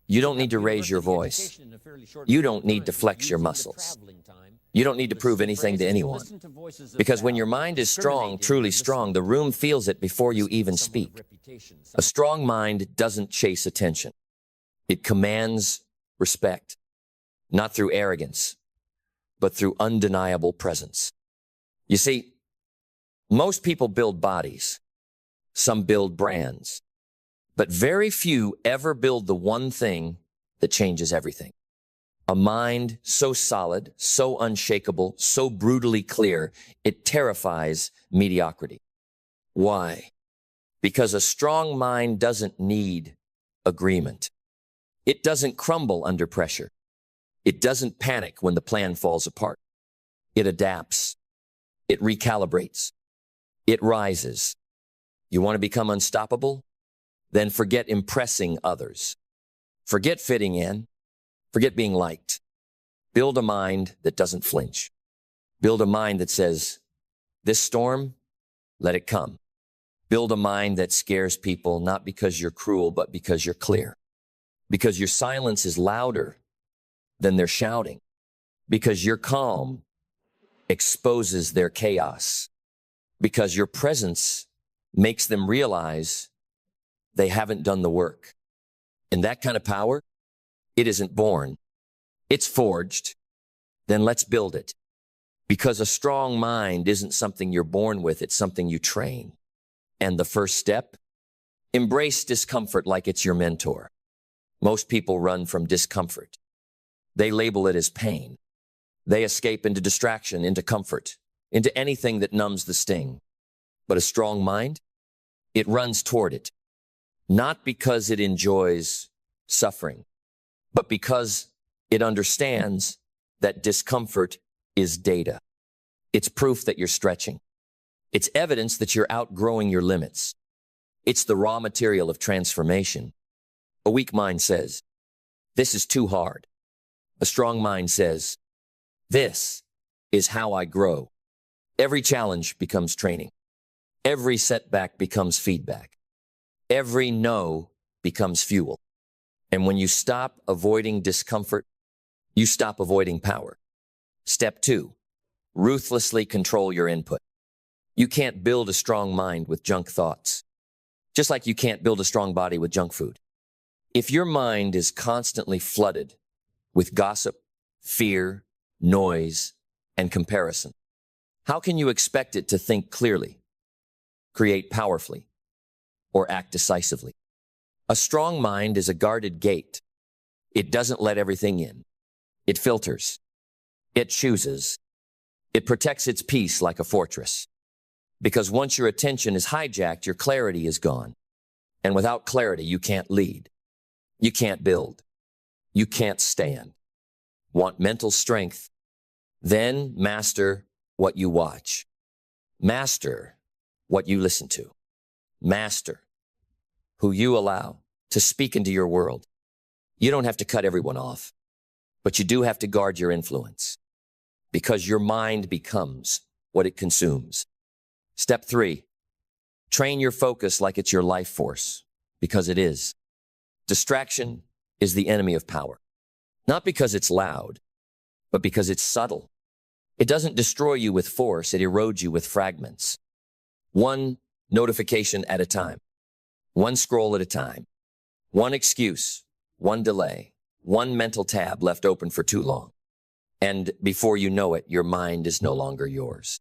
You don't need to raise your voice. You don't need to flex your muscles. You don't need to prove anything to anyone. Because when your mind is strong, truly strong, the room feels it before you even speak. A strong mind doesn't chase attention. It commands respect, not through arrogance, but through undeniable presence. You see, most people build bodies. Some build brands. But very few ever build the one thing that changes everything. A mind so solid, so unshakable, so brutally clear, it terrifies mediocrity. Why? Because a strong mind doesn't need agreement. It doesn't crumble under pressure. It doesn't panic when the plan falls apart. It adapts. It recalibrates. It rises. You want to become unstoppable? Then forget impressing others. Forget fitting in. Forget being liked. Build a mind that doesn't flinch. Build a mind that says, this storm, let it come. Build a mind that scares people, not because you're cruel, but because you're clear. Because your silence is louder than their shouting. Because your calm exposes their chaos. Because your presence makes them realize they haven't done the work. And that kind of power, it isn't born. It's forged. Then let's build it. Because a strong mind isn't something you're born with, it's something you train. And the first step, embrace discomfort like it's your mentor. Most people run from discomfort. They label it as pain. They escape into distraction, into comfort, into anything that numbs the sting. But a strong mind, it runs toward it. Not because it enjoys suffering, but because it understands that discomfort is data. It's proof that you're stretching. It's evidence that you're outgrowing your limits. It's the raw material of transformation. A weak mind says, this is too hard. A strong mind says, this is how I grow. Every challenge becomes training. Every setback becomes feedback. Every no becomes fuel. And when you stop avoiding discomfort, you stop avoiding power. Step 2, ruthlessly control your input. You can't build a strong mind with junk thoughts, just like you can't build a strong body with junk food. If your mind is constantly flooded with gossip, fear, noise, and comparison, how can you expect it to think clearly, create powerfully, or act decisively? A strong mind is a guarded gate. It doesn't let everything in. It filters. It chooses. It protects its peace like a fortress. Because once your attention is hijacked, your clarity is gone. And without clarity, you can't lead. You can't build. You can't stand. Want mental strength? Then master what you watch. Master what you listen to. Master who you allow to speak into your world. You don't have to cut everyone off, but you do have to guard your influence because your mind becomes what it consumes. Step 3, train your focus like it's your life force, because it is. Distraction is the enemy of power, not because it's loud, but because it's subtle. It doesn't destroy you with force, it erodes you with fragments. One notification at a time, one scroll at a time, one excuse, one delay, one mental tab left open for too long. And before you know it, your mind is no longer yours.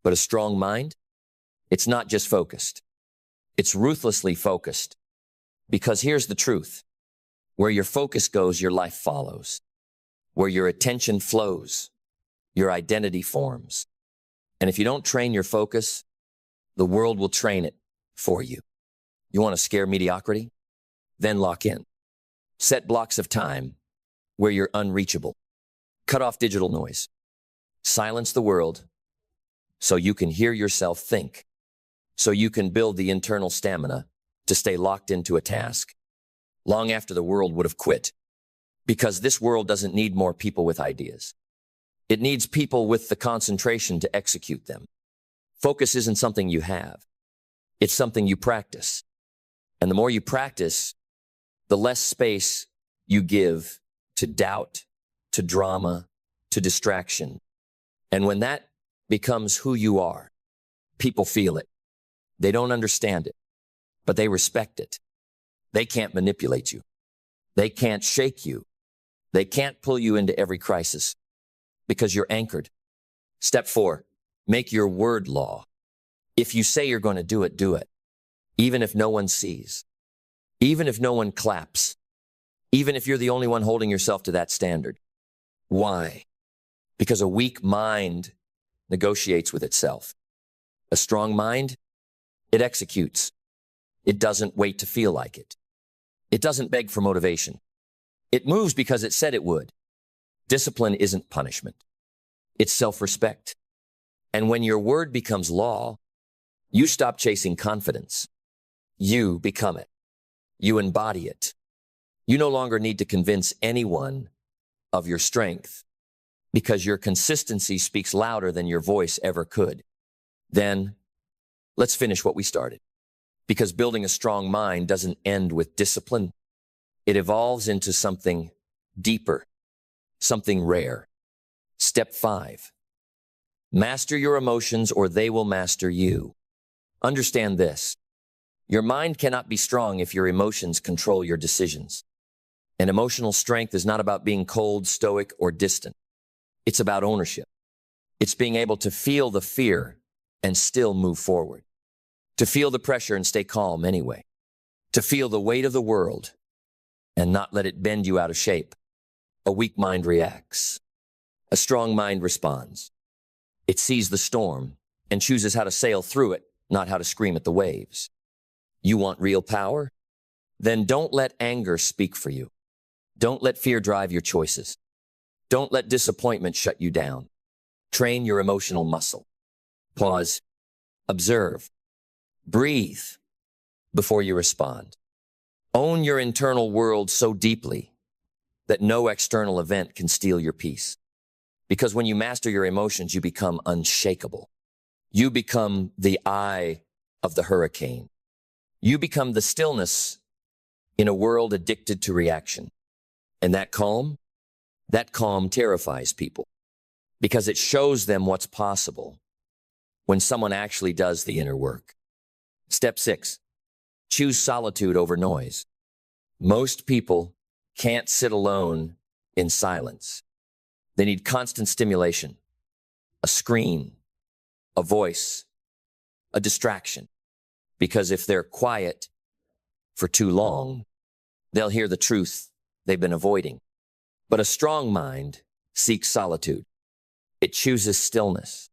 But a strong mind, it's not just focused. It's ruthlessly focused. Because here's the truth. Where your focus goes, your life follows. Where your attention flows, your identity forms. And if you don't train your focus, the world will train it for you. You want to scare mediocrity? Then lock in. Set blocks of time where you're unreachable. Cut off digital noise. Silence the world so you can hear yourself think, so you can build the internal stamina to stay locked into a task long after the world would have quit. Because this world doesn't need more people with ideas. It needs people with the concentration to execute them. Focus isn't something you have. It's something you practice. And the more you practice, the less space you give to doubt, to drama, to distraction. And when that becomes who you are, people feel it. They don't understand it, but they respect it. They can't manipulate you. They can't shake you. They can't pull you into every crisis because you're anchored. Step 4, make your word law. If you say you're going to do it, do it. Even if no one sees. Even if no one claps. Even if you're the only one holding yourself to that standard. Why? Because a weak mind negotiates with itself. A strong mind, it executes. It doesn't wait to feel like it. It doesn't beg for motivation. It moves because it said it would. Discipline isn't punishment. It's self-respect. And when your word becomes law, you stop chasing confidence. You become it. You embody it. You no longer need to convince anyone of your strength because your consistency speaks louder than your voice ever could. Then, let's finish what we started. Because building a strong mind doesn't end with discipline. It evolves into something deeper, something rare. Step 5, master your emotions or they will master you. Understand this. Your mind cannot be strong if your emotions control your decisions. And emotional strength is not about being cold, stoic, or distant. It's about ownership. It's being able to feel the fear and still move forward. To feel the pressure and stay calm anyway. To feel the weight of the world and not let it bend you out of shape. A weak mind reacts. A strong mind responds. It sees the storm and chooses how to sail through it, not how to scream at the waves. You want real power? Then don't let anger speak for you. Don't let fear drive your choices. Don't let disappointment shut you down. Train your emotional muscle. Pause. Observe. Breathe before you respond. Own your internal world so deeply that no external event can steal your peace. Because when you master your emotions, you become unshakable. You become the eye of the hurricane. You become the stillness in a world addicted to reaction. And that calm terrifies people because it shows them what's possible when someone actually does the inner work. Step 6, choose solitude over noise. Most people can't sit alone in silence. They need constant stimulation, a screen, a voice, a distraction. Because if they're quiet for too long, they'll hear the truth they've been avoiding. But a strong mind seeks solitude. It chooses stillness,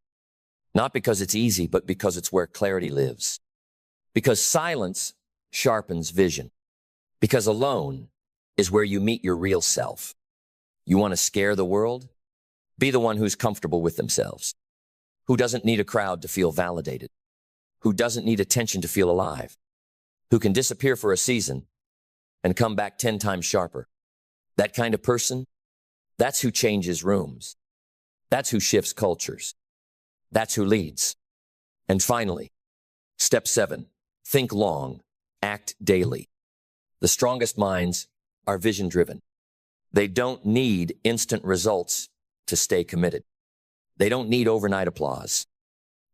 not because it's easy, but because it's where clarity lives. Because silence sharpens vision. Because alone is where you meet your real self. You want to scare the world? Be the one who's comfortable with themselves, who doesn't need a crowd to feel validated, who doesn't need attention to feel alive, who can disappear for a season and come back 10 times sharper. That kind of person, that's who changes rooms. That's who shifts cultures. That's who leads. And finally, step 7, think long, act daily. The strongest minds are vision-driven. They don't need instant results to stay committed. They don't need overnight applause.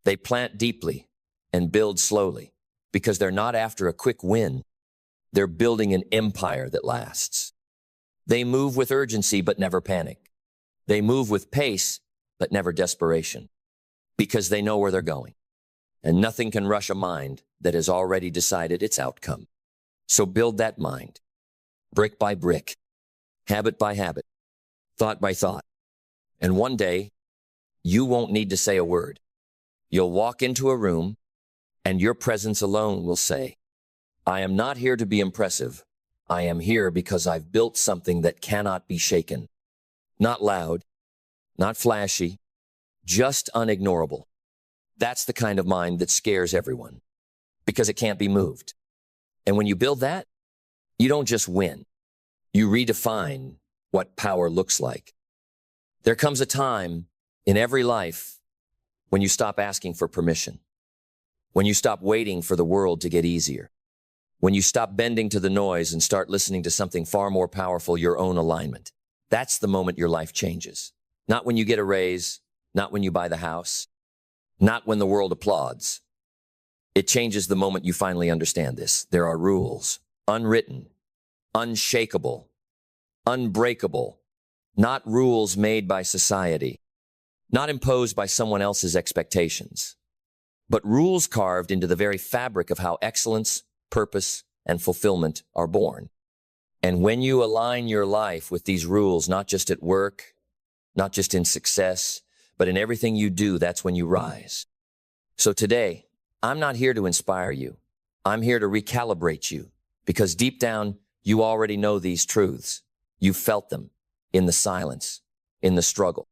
They plant deeply and build slowly because they're not after a quick win. They're building an empire that lasts. They move with urgency but never panic. They move with pace but never desperation because they know where they're going. And nothing can rush a mind that has already decided its outcome. So build that mind, brick by brick, habit by habit, thought by thought. And one day, you won't need to say a word. You'll walk into a room and your presence alone will say, I am not here to be impressive. I am here because I've built something that cannot be shaken. Not loud, not flashy, just unignorable. That's the kind of mind that scares everyone because it can't be moved. And when you build that, you don't just win. You redefine what power looks like. There comes a time in every life when you stop asking for permission, when you stop waiting for the world to get easier, When you stop bending to the noise and start listening to something far more powerful, your own alignment. That's the moment your life changes. Not when you get a raise, not when you buy the house, not when the world applauds. It changes the moment you finally understand this. There are rules, unwritten, unshakable, unbreakable, not rules made by society, not imposed by someone else's expectations, but rules carved into the very fabric of how excellence, purpose, and fulfillment are born. And when you align your life with these rules, not just at work, not just in success, but in everything you do, that's when you rise. So today, I'm not here to inspire you. I'm here to recalibrate you, because deep down, you already know these truths. You've felt them in the silence, in the struggle,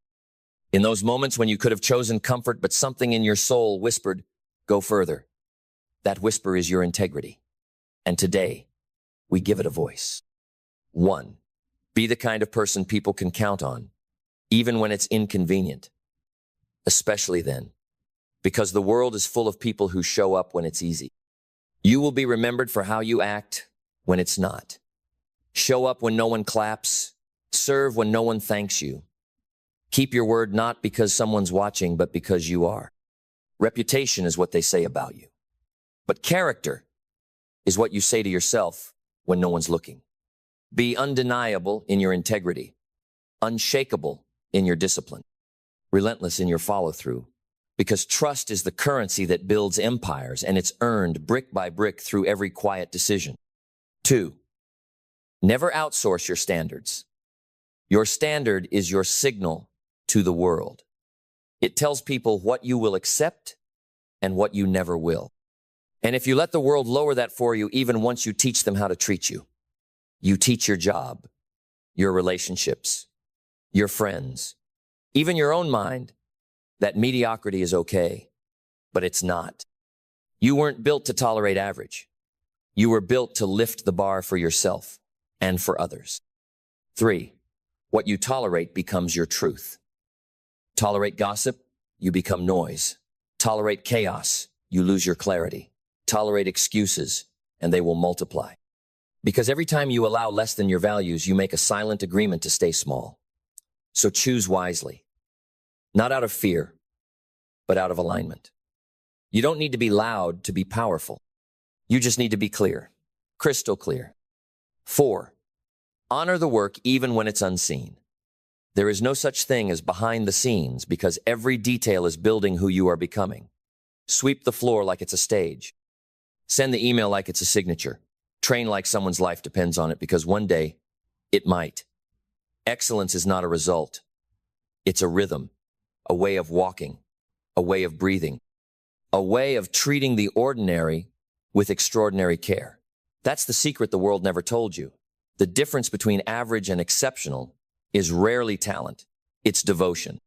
in those moments when you could have chosen comfort, but something in your soul whispered, go further. That whisper is your integrity. And today, we give it a voice. 1. Be the kind of person people can count on, even when it's inconvenient. Especially then, because the world is full of people who show up when it's easy. You will be remembered for how you act when it's not. Show up when no one claps. Serve when no one thanks you. Keep your word not because someone's watching, but because you are. Reputation is what they say about you. But character is what you say to yourself when no one's looking. Be undeniable in your integrity, unshakable in your discipline, relentless in your follow-through, because trust is the currency that builds empires, and it's earned brick by brick through every quiet decision. 2. Never outsource your standards. Your standard is your signal to the world. It tells people what you will accept and what you never will. And if you let the world lower that for you, even once you teach them how to treat you, you teach your job, your relationships, your friends, even your own mind, that mediocrity is okay, but it's not. You weren't built to tolerate average. You were built to lift the bar for yourself and for others. 3. What you tolerate becomes your truth. Tolerate gossip, you become noise. Tolerate chaos, you lose your clarity. Tolerate excuses, and they will multiply. Because every time you allow less than your values, you make a silent agreement to stay small. So choose wisely. Not out of fear, but out of alignment. You don't need to be loud to be powerful. You just need to be clear, crystal clear. 4. Honor the work even when it's unseen. There is no such thing as behind the scenes, because every detail is building who you are becoming. Sweep the floor like it's a stage. Send the email like it's a signature. Train like someone's life depends on it, because one day it might. Excellence is not a result. It's a rhythm, a way of walking, a way of breathing, a way of treating the ordinary with extraordinary care. That's the secret the world never told you. The difference between average and exceptional is rarely talent. It's devotion.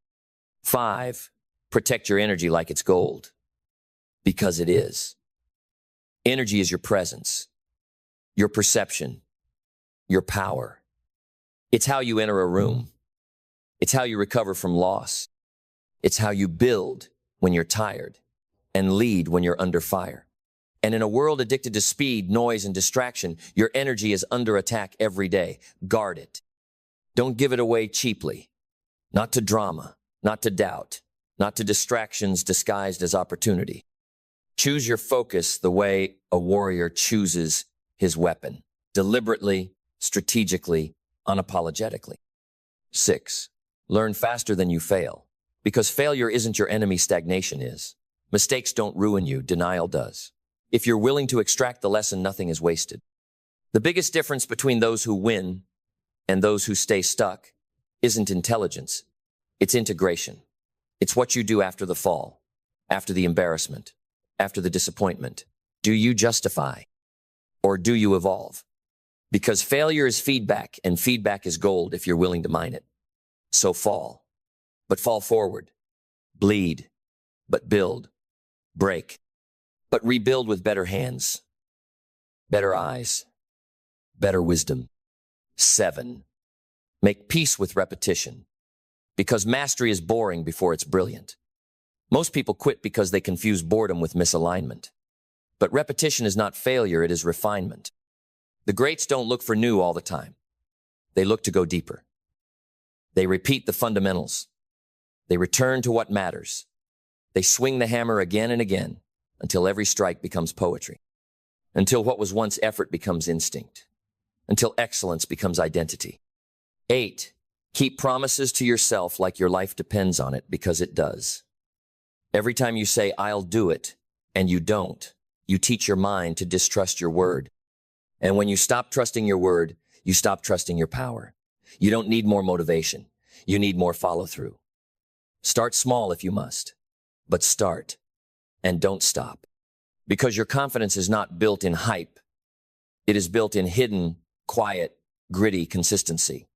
5. Protect your energy like it's gold. Because it is. Energy is your presence, your perception, your power. It's how you enter a room. It's how you recover from loss. It's how you build when you're tired and lead when you're under fire. And in a world addicted to speed, noise, and distraction, your energy is under attack every day. Guard it. Don't give it away cheaply. Not to drama, not to doubt, not to distractions disguised as opportunity. Choose your focus the way a warrior chooses his weapon. Deliberately, strategically, unapologetically. 6. Learn faster than you fail. Because failure isn't your enemy, stagnation is. Mistakes don't ruin you, denial does. If you're willing to extract the lesson, nothing is wasted. The biggest difference between those who win and those who stay stuck isn't intelligence. It's integration. It's what you do after the fall, after the embarrassment, after the disappointment. Do you justify or do you evolve? Because failure is feedback, and feedback is gold if you're willing to mine it. So fall, but fall forward. Bleed, but build. Break, but rebuild with better hands, better eyes, better wisdom. 7. Make peace with repetition, because mastery is boring before it's brilliant. Most people quit because they confuse boredom with misalignment. But repetition is not failure, it is refinement. The greats don't look for new all the time. They look to go deeper. They repeat the fundamentals. They return to what matters. They swing the hammer again and again until every strike becomes poetry. Until what was once effort becomes instinct. Until excellence becomes identity. 8, keep promises to yourself like your life depends on it, because it does. Every time you say, I'll do it, and you don't, you teach your mind to distrust your word. And when you stop trusting your word, you stop trusting your power. You don't need more motivation. You need more follow-through. Start small if you must, but start and don't stop. Because your confidence is not built in hype. It is built in hidden, quiet, gritty consistency.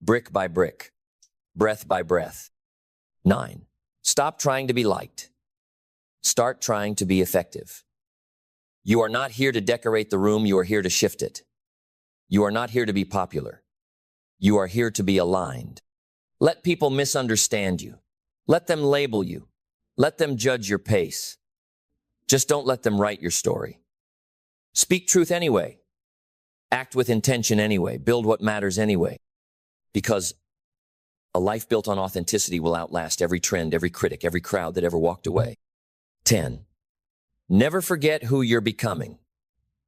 Brick by brick, breath by breath. 9, stop trying to be liked. Start trying to be effective. You are not here to decorate the room, you are here to shift it. You are not here to be popular. You are here to be aligned. Let people misunderstand you. Let them label you. Let them judge your pace. Just don't let them write your story. Speak truth anyway. Act with intention anyway. Build what matters anyway. Because a life built on authenticity will outlast every trend, every critic, every crowd that ever walked away. 10, never forget who you're becoming.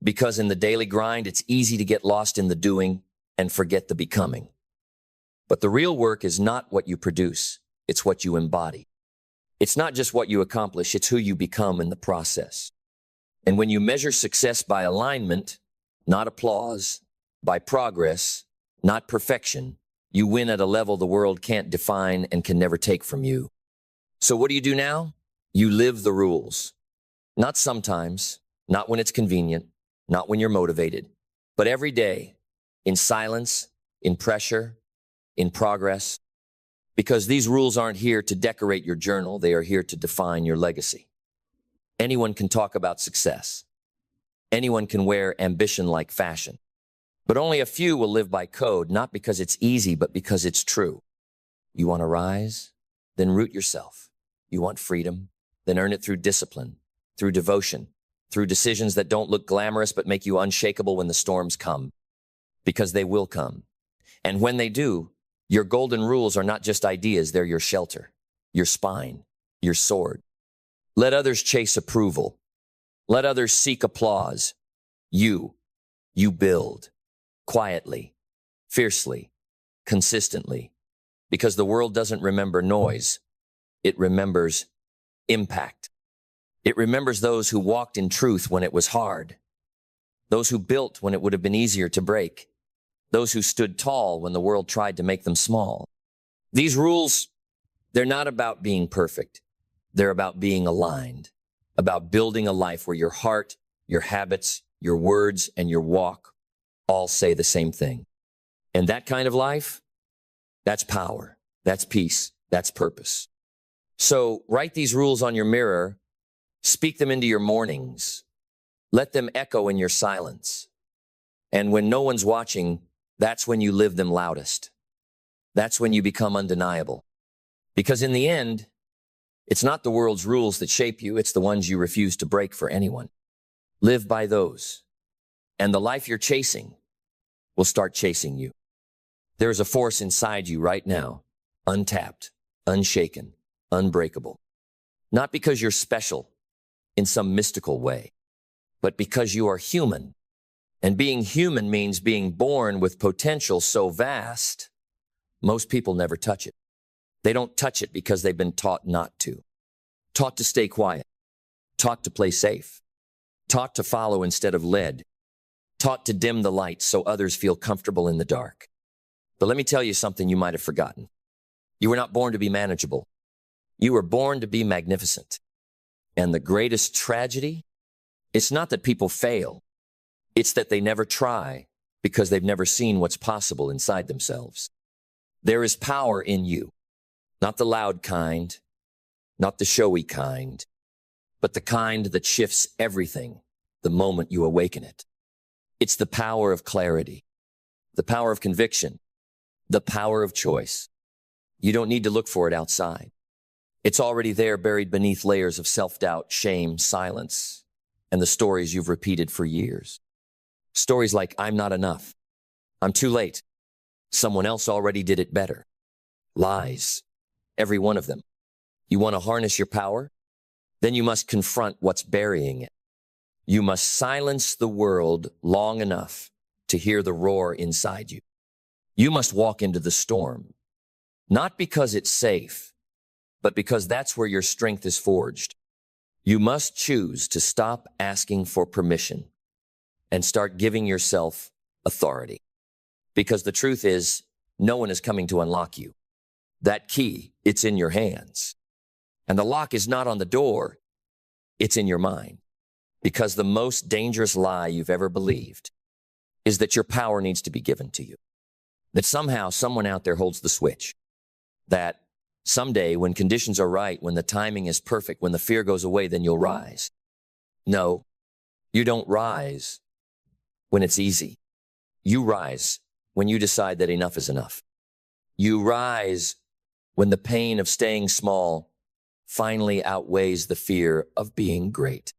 Because in the daily grind, it's easy to get lost in the doing and forget the becoming. But the real work is not what you produce, it's what you embody. It's not just what you accomplish, it's who you become in the process. And when you measure success by alignment, not applause, by progress, not perfection, you win at a level the world can't define and can never take from you. So what do you do now? You live the rules. Not sometimes, not when it's convenient, not when you're motivated, but every day, in silence, in pressure, in progress. Because these rules aren't here to decorate your journal, they are here to define your legacy. Anyone can talk about success. Anyone can wear ambition like fashion. But only a few will live by code, not because it's easy, but because it's true. You want to rise? Then root yourself. You want freedom? Then earn it through discipline, through devotion, through decisions that don't look glamorous but make you unshakable when the storms come. Because they will come. And when they do, your golden rules are not just ideas, they're your shelter, your spine, your sword. Let others chase approval. Let others seek applause. You build. Quietly, fiercely, consistently, because the world doesn't remember noise. It remembers impact. It remembers those who walked in truth when it was hard, those who built when it would have been easier to break, those who stood tall when the world tried to make them small. These rules, they're not about being perfect. They're about being aligned, about building a life where your heart, your habits, your words, and your walk all say the same thing. And that kind of life, that's power, that's peace, that's purpose. So write these rules on your mirror, speak them into your mornings, let them echo in your silence. And when no one's watching, that's when you live them loudest. That's when you become undeniable. Because in the end, it's not the world's rules that shape you, it's the ones you refuse to break for anyone. Live by those. And the life you're chasing will start chasing you. There is a force inside you right now, untapped, unshaken, unbreakable. Not because you're special in some mystical way, but because you are human. And being human means being born with potential so vast, most people never touch it. They don't touch it because they've been taught not to. Taught to stay quiet. Taught to play safe. Taught to follow instead of led. Taught to dim the light so others feel comfortable in the dark. But let me tell you something you might have forgotten. You were not born to be manageable. You were born to be magnificent. And the greatest tragedy, it's not that people fail. It's that they never try because they've never seen what's possible inside themselves. There is power in you, not the loud kind, not the showy kind, but the kind that shifts everything the moment you awaken it. It's the power of clarity, the power of conviction, the power of choice. You don't need to look for it outside. It's already there, buried beneath layers of self-doubt, shame, silence, and the stories you've repeated for years. Stories like, I'm not enough. I'm too late. Someone else already did it better. Lies. Every one of them. You want to harness your power? Then you must confront what's burying it. You must silence the world long enough to hear the roar inside you. You must walk into the storm, not because it's safe, but because that's where your strength is forged. You must choose to stop asking for permission and start giving yourself authority. Because the truth is, no one is coming to unlock you. That key, it's in your hands. And the lock is not on the door, it's in your mind. Because the most dangerous lie you've ever believed is that your power needs to be given to you. That somehow someone out there holds the switch. That someday when conditions are right, when the timing is perfect, when the fear goes away, then you'll rise. No, you don't rise when it's easy. You rise when you decide that enough is enough. You rise when the pain of staying small finally outweighs the fear of being great.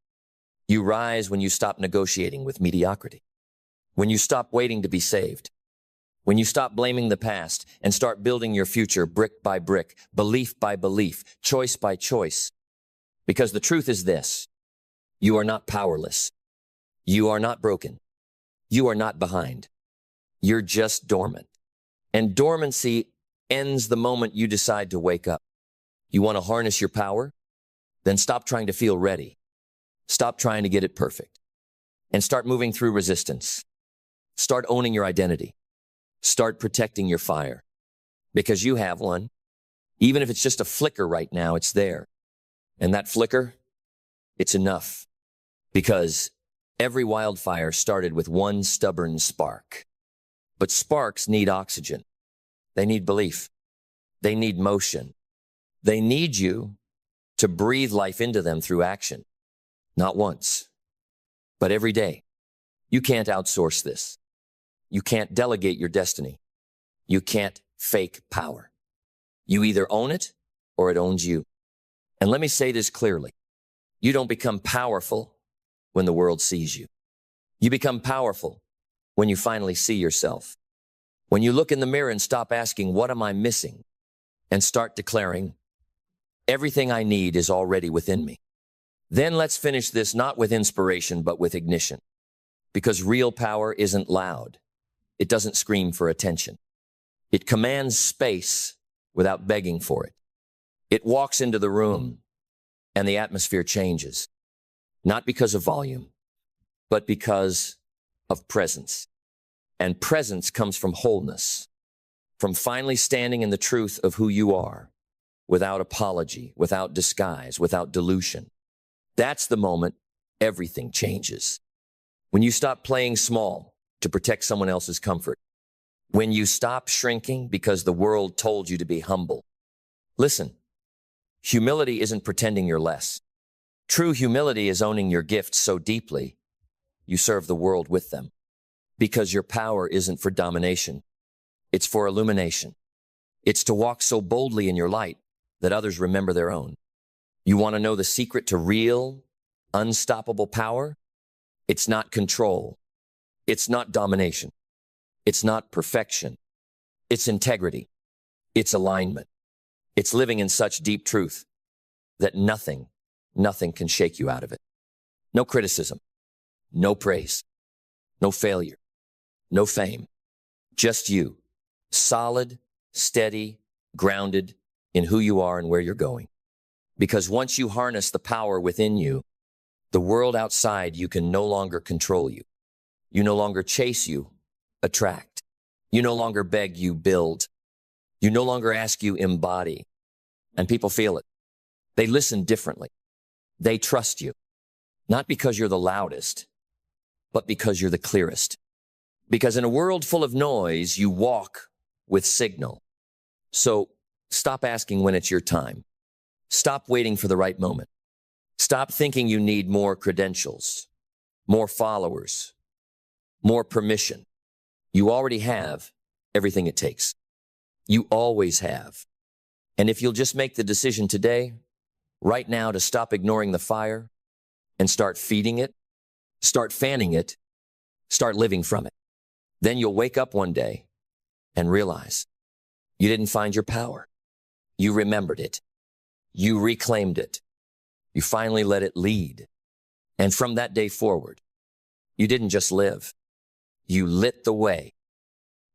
You rise when you stop negotiating with mediocrity. When you stop waiting to be saved. When you stop blaming the past and start building your future brick by brick, belief by belief, choice by choice. Because the truth is this: you are not powerless. You are not broken. You are not behind. You're just dormant. And dormancy ends the moment you decide to wake up. You want to harness your power? Then stop trying to feel ready. Stop trying to get it perfect. And start moving through resistance. Start owning your identity. Start protecting your fire. Because you have one. Even if it's just a flicker right now, it's there. And that flicker, it's enough. Because every wildfire started with one stubborn spark. But sparks need oxygen. They need belief. They need motion. They need you to breathe life into them through action. Not once, but every day. You can't outsource this. You can't delegate your destiny. You can't fake power. You either own it or it owns you. And let me say this clearly. You don't become powerful when the world sees you. You become powerful when you finally see yourself. When you look in the mirror and stop asking, what am I missing? And start declaring, everything I need is already within me. Then let's finish this not with inspiration, but with ignition. Because real power isn't loud. It doesn't scream for attention. It commands space without begging for it. It walks into the room and the atmosphere changes. Not because of volume, but because of presence. And presence comes from wholeness, from finally standing in the truth of who you are, without apology, without disguise, without dilution. That's the moment everything changes. When you stop playing small to protect someone else's comfort. When you stop shrinking because the world told you to be humble. Listen, humility isn't pretending you're less. True humility is owning your gifts so deeply you serve the world with them. Because your power isn't for domination. It's for illumination. It's to walk so boldly in your light that others remember their own. You want to know the secret to real, unstoppable power? It's not control. It's not domination. It's not perfection. It's integrity. It's alignment. It's living in such deep truth that nothing can shake you out of it. No criticism. No praise. No failure. No fame. Just you. Solid, steady, grounded in who you are and where you're going. Because once you harness the power within you, the world outside you can no longer control you. You no longer chase you, attract. You no longer beg, you build. You no longer ask, you embody. And people feel it. They listen differently. They trust you. Not because you're the loudest, but because you're the clearest. Because in a world full of noise, you walk with signal. So stop asking when it's your time. Stop waiting for the right moment. Stop thinking you need more credentials, more followers, more permission. You already have everything it takes. You always have. And if you'll just make the decision today, right now, to stop ignoring the fire and start feeding it, Start fanning it. Start living from it. Then you'll wake up one day and realize you didn't find your power. You remembered it. You reclaimed it. You finally let it lead. And from that day forward, you didn't just live. You lit the way.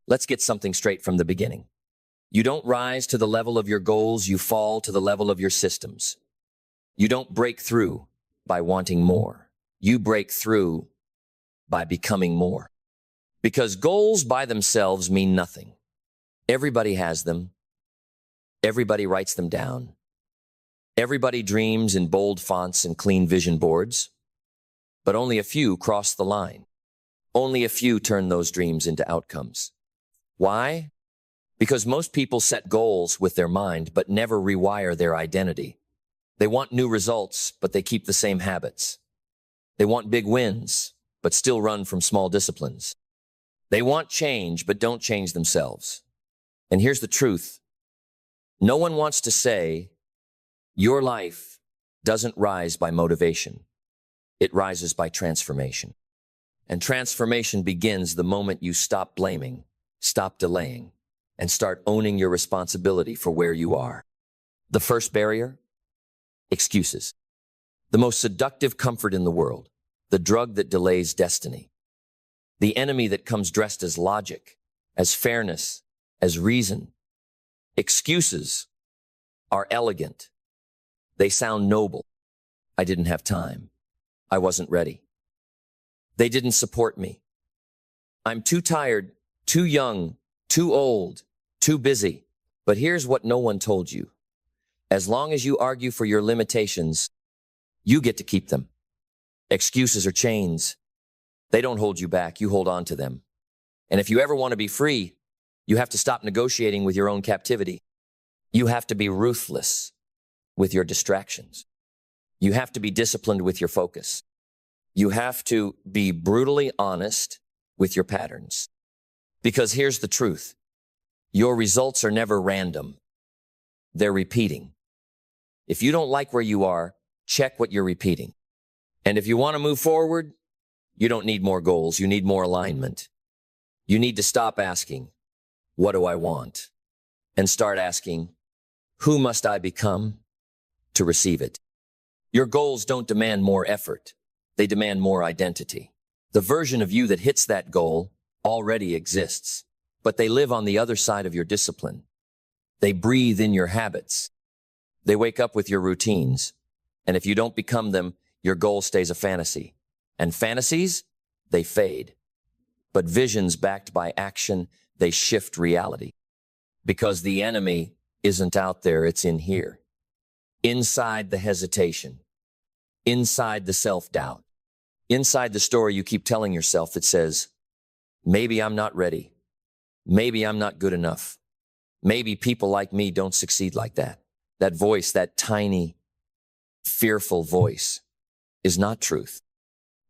Let's get something straight from the beginning. You don't rise to the level of your goals, you fall to the level of your systems. You don't break through by wanting more. You break through by becoming more. Because goals by themselves mean nothing. Everybody has them. Everybody writes them down. Everybody dreams in bold fonts and clean vision boards. But only a few cross the line. Only a few turn those dreams into outcomes. Why? Because most people set goals with their mind, but never rewire their identity. They want new results, but they keep the same habits. They want big wins, but still run from small disciplines. They want change, but don't change themselves. And here's the truth. No one wants to say, your life doesn't rise by motivation. It rises by transformation. And transformation begins the moment you stop blaming, stop delaying, and start owning your responsibility for where you are. The first barrier? Excuses. The most seductive comfort in the world. The drug that delays destiny. The enemy that comes dressed as logic, as fairness, as reason. Excuses are elegant. They sound noble. I didn't have time. I wasn't ready. They didn't support me. I'm too tired, too young, too old, too busy. But here's what no one told you. As long as you argue for your limitations, you get to keep them. Excuses are chains. They don't hold you back. You hold on to them. And if you ever want to be free, you have to stop negotiating with your own captivity. You have to be ruthless with your distractions. You have to be disciplined with your focus. You have to be brutally honest with your patterns. Because here's the truth. Your results are never random. They're repeating. If you don't like where you are, check what you're repeating. And if you want to move forward, you don't need more goals. You need more alignment. You need to stop asking, what do I want? And start asking, who must I become to receive it? Your goals don't demand more effort. They demand more identity. The version of you that hits that goal already exists, but they live on the other side of your discipline. They breathe in your habits. They wake up with your routines. And if you don't become them, your goal stays a fantasy. And fantasies, they fade. But visions backed by action, they shift reality. Because the enemy isn't out there, it's in here. Inside the hesitation. Inside the self-doubt. Inside the story you keep telling yourself that says, maybe I'm not ready. Maybe I'm not good enough. Maybe people like me don't succeed like that. That voice, that tiny, fearful voice, is not truth.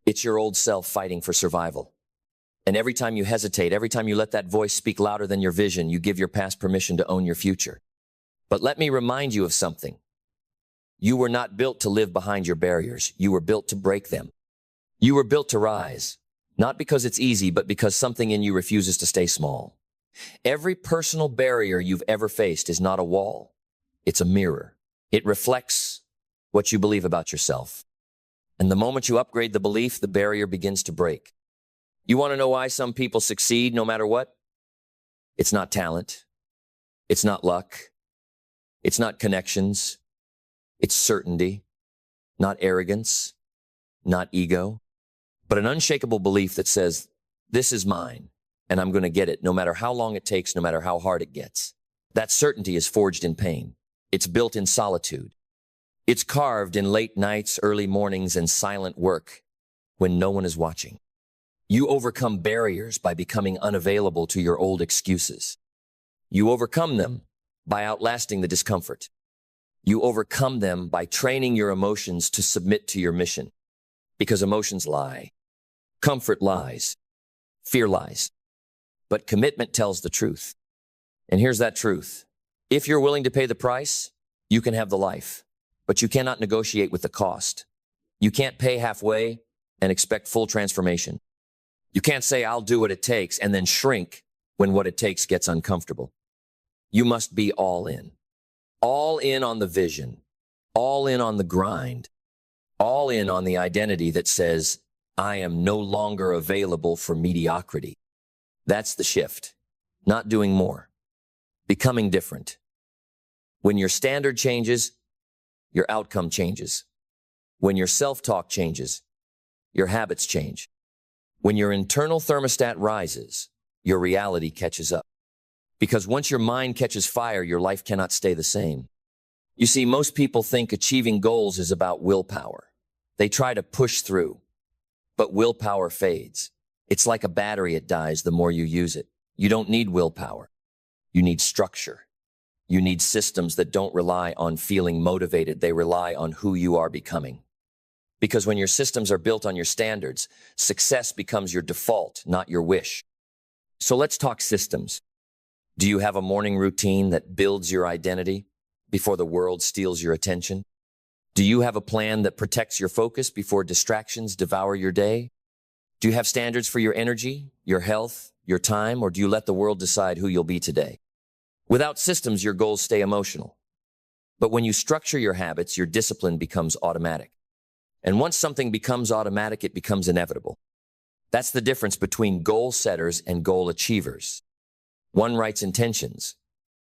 It's your old self fighting for survival. And every time you hesitate, every time you let that voice speak louder than your vision, you give your past permission to own your future. But let me remind you of something. You were not built to live behind your barriers. You were built to break them. You were built to rise, not because it's easy, but because something in you refuses to stay small. Every personal barrier you've ever faced is not a wall. It's a mirror. It reflects what you believe about yourself. And the moment you upgrade the belief, the barrier begins to break. You want to know why some people succeed no matter what? It's not talent. It's not luck. It's not connections. It's certainty, not arrogance, not ego, but an unshakable belief that says, this is mine, and I'm going to get it no matter how long it takes, no matter how hard it gets. That certainty is forged in pain. It's built in solitude. It's carved in late nights, early mornings, and silent work when no one is watching. You overcome barriers by becoming unavailable to your old excuses. You overcome them by outlasting the discomfort. You overcome them by training your emotions to submit to your mission. Because emotions lie. Comfort lies. Fear lies. But commitment tells the truth. And here's that truth. If you're willing to pay the price, you can have the life. But you cannot negotiate with the cost. You can't pay halfway. and expect full transformation. You can't say, I'll do what it takes, and then shrink when what it takes gets uncomfortable. You must be all in. All in on the vision. All in on the grind. All in on the identity that says, I am no longer available for mediocrity. That's the shift. Not doing more. Becoming different. When your standard changes, your outcome changes. When your self-talk changes, your habits change. When your internal thermostat rises, your reality catches up. Because once your mind catches fire, your life cannot stay the same. You see, most people think achieving goals is about willpower. They try to push through, but willpower fades. It's like a battery, it dies the more you use it. You don't need willpower. You need structure. You need systems that don't rely on feeling motivated. They rely on who you are becoming. Because when your systems are built on your standards, success becomes your default, not your wish. So let's talk systems. Do you have a morning routine that builds your identity before the world steals your attention? Do you have a plan that protects your focus before distractions devour your day? Do you have standards for your energy, your health, your time, or do you let the world decide who you'll be today? Without systems, your goals stay emotional. But when you structure your habits, your discipline becomes automatic. And once something becomes automatic, it becomes inevitable. That's the difference between goal setters and goal achievers. One writes intentions.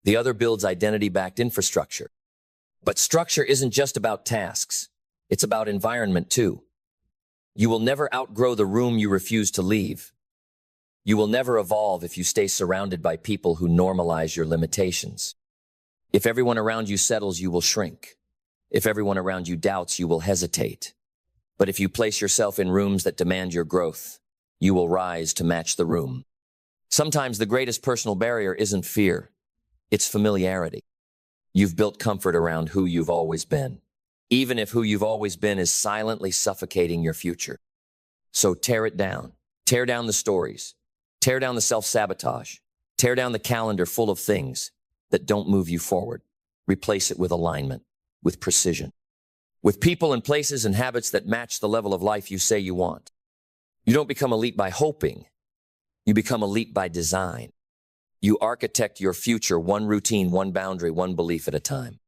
The other builds identity-backed infrastructure. But structure isn't just about tasks. It's about environment too. You will never outgrow the room you refuse to leave. You will never evolve if you stay surrounded by people who normalize your limitations. If everyone around you settles, you will shrink. If everyone around you doubts, you will hesitate. But if you place yourself in rooms that demand your growth, you will rise to match the room. Sometimes the greatest personal barrier isn't fear. It's familiarity. You've built comfort around who you've always been, even if who you've always been is silently suffocating your future. So tear it down. Tear down the stories. Tear down the self-sabotage. Tear down the calendar full of things that don't move you forward. Replace it with alignment, with precision, with people and places and habits that match the level of life you say you want. You don't become elite by hoping. You become elite by design. You architect your future one routine, one boundary, one belief at a time.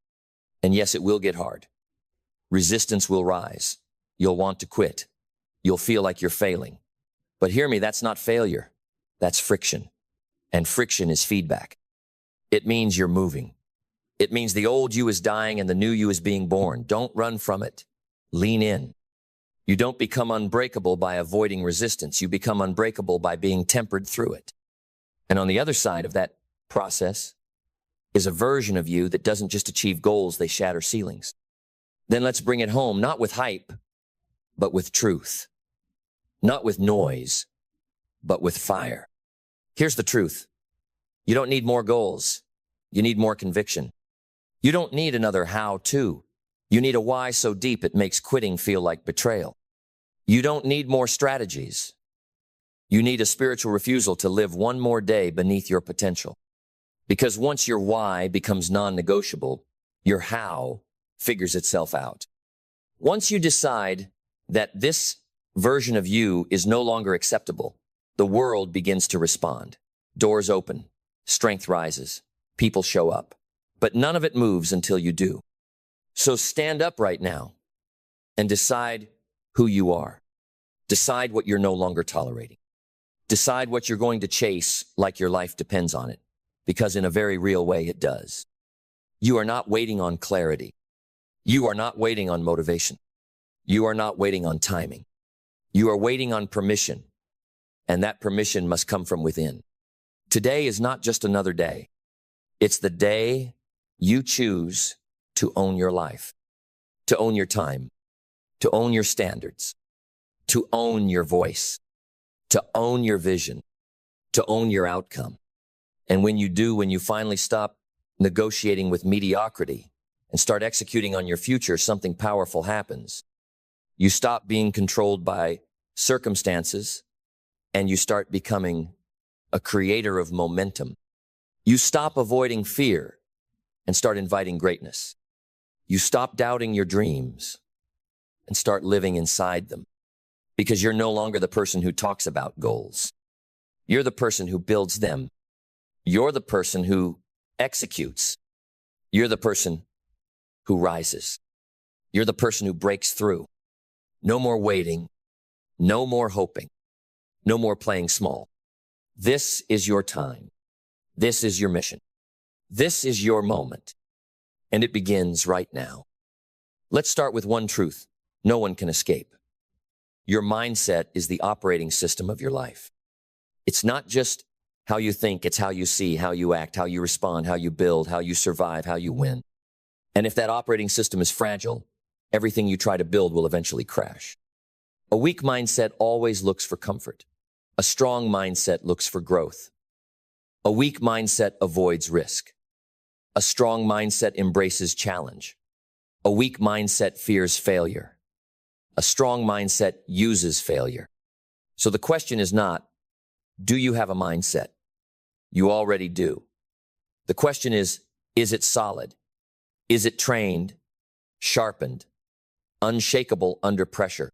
And yes, it will get hard. Resistance will rise. You'll want to quit. You'll feel like you're failing. But hear me, that's not failure. That's friction. And friction is feedback. It means you're moving. It means the old you is dying and the new you is being born. Don't run from it. Lean in. You don't become unbreakable by avoiding resistance. You become unbreakable by being tempered through it. And on the other side of that process is a version of you that doesn't just achieve goals, they shatter ceilings. Then let's bring it home, not with hype, but with truth. Not with noise, but with fire. Here's the truth. You don't need more goals. You need more conviction. You don't need another how-to. You need a why so deep it makes quitting feel like betrayal. You don't need more strategies. You need a spiritual refusal to live one more day beneath your potential. Because once your why becomes non-negotiable, your how figures itself out. Once you decide that this version of you is no longer acceptable, the world begins to respond. Doors open, strength rises, people show up. But none of it moves until you do. So stand up right now and decide who you are. Decide what you're no longer tolerating. Decide what you're going to chase like your life depends on it, because in a very real way it does. You are not waiting on clarity. You are not waiting on motivation. You are not waiting on timing. You are waiting on permission, and that permission must come from within. Today is not just another day. It's the day you choose to own your life, to own your time, to own your standards, to own your voice, to own your vision, to own your outcome. And when you do, when you finally stop negotiating with mediocrity and start executing on your future, something powerful happens. You stop being controlled by circumstances and you start becoming a creator of momentum. You stop avoiding fear and start inviting greatness. You stop doubting your dreams and start living inside them. because you're no longer the person who talks about goals. You're the person who builds them. You're the person who executes. You're the person who rises. You're the person who breaks through. No more waiting. No more hoping. No more playing small. This is your time. This is your mission. This is your moment. And it begins right now. Let's start with one truth. No one can escape. Your mindset is the operating system of your life. It's not just how you think, it's how you see, how you act, how you respond, how you build, how you survive, how you win. And if that operating system is fragile, everything you try to build will eventually crash. A weak mindset always looks for comfort. A strong mindset looks for growth. A weak mindset avoids risk. A strong mindset embraces challenge. A weak mindset fears failure. A strong mindset uses failure. So the question is not, do you have a mindset? You already do. The question is it solid? Is it trained, sharpened, unshakable under pressure?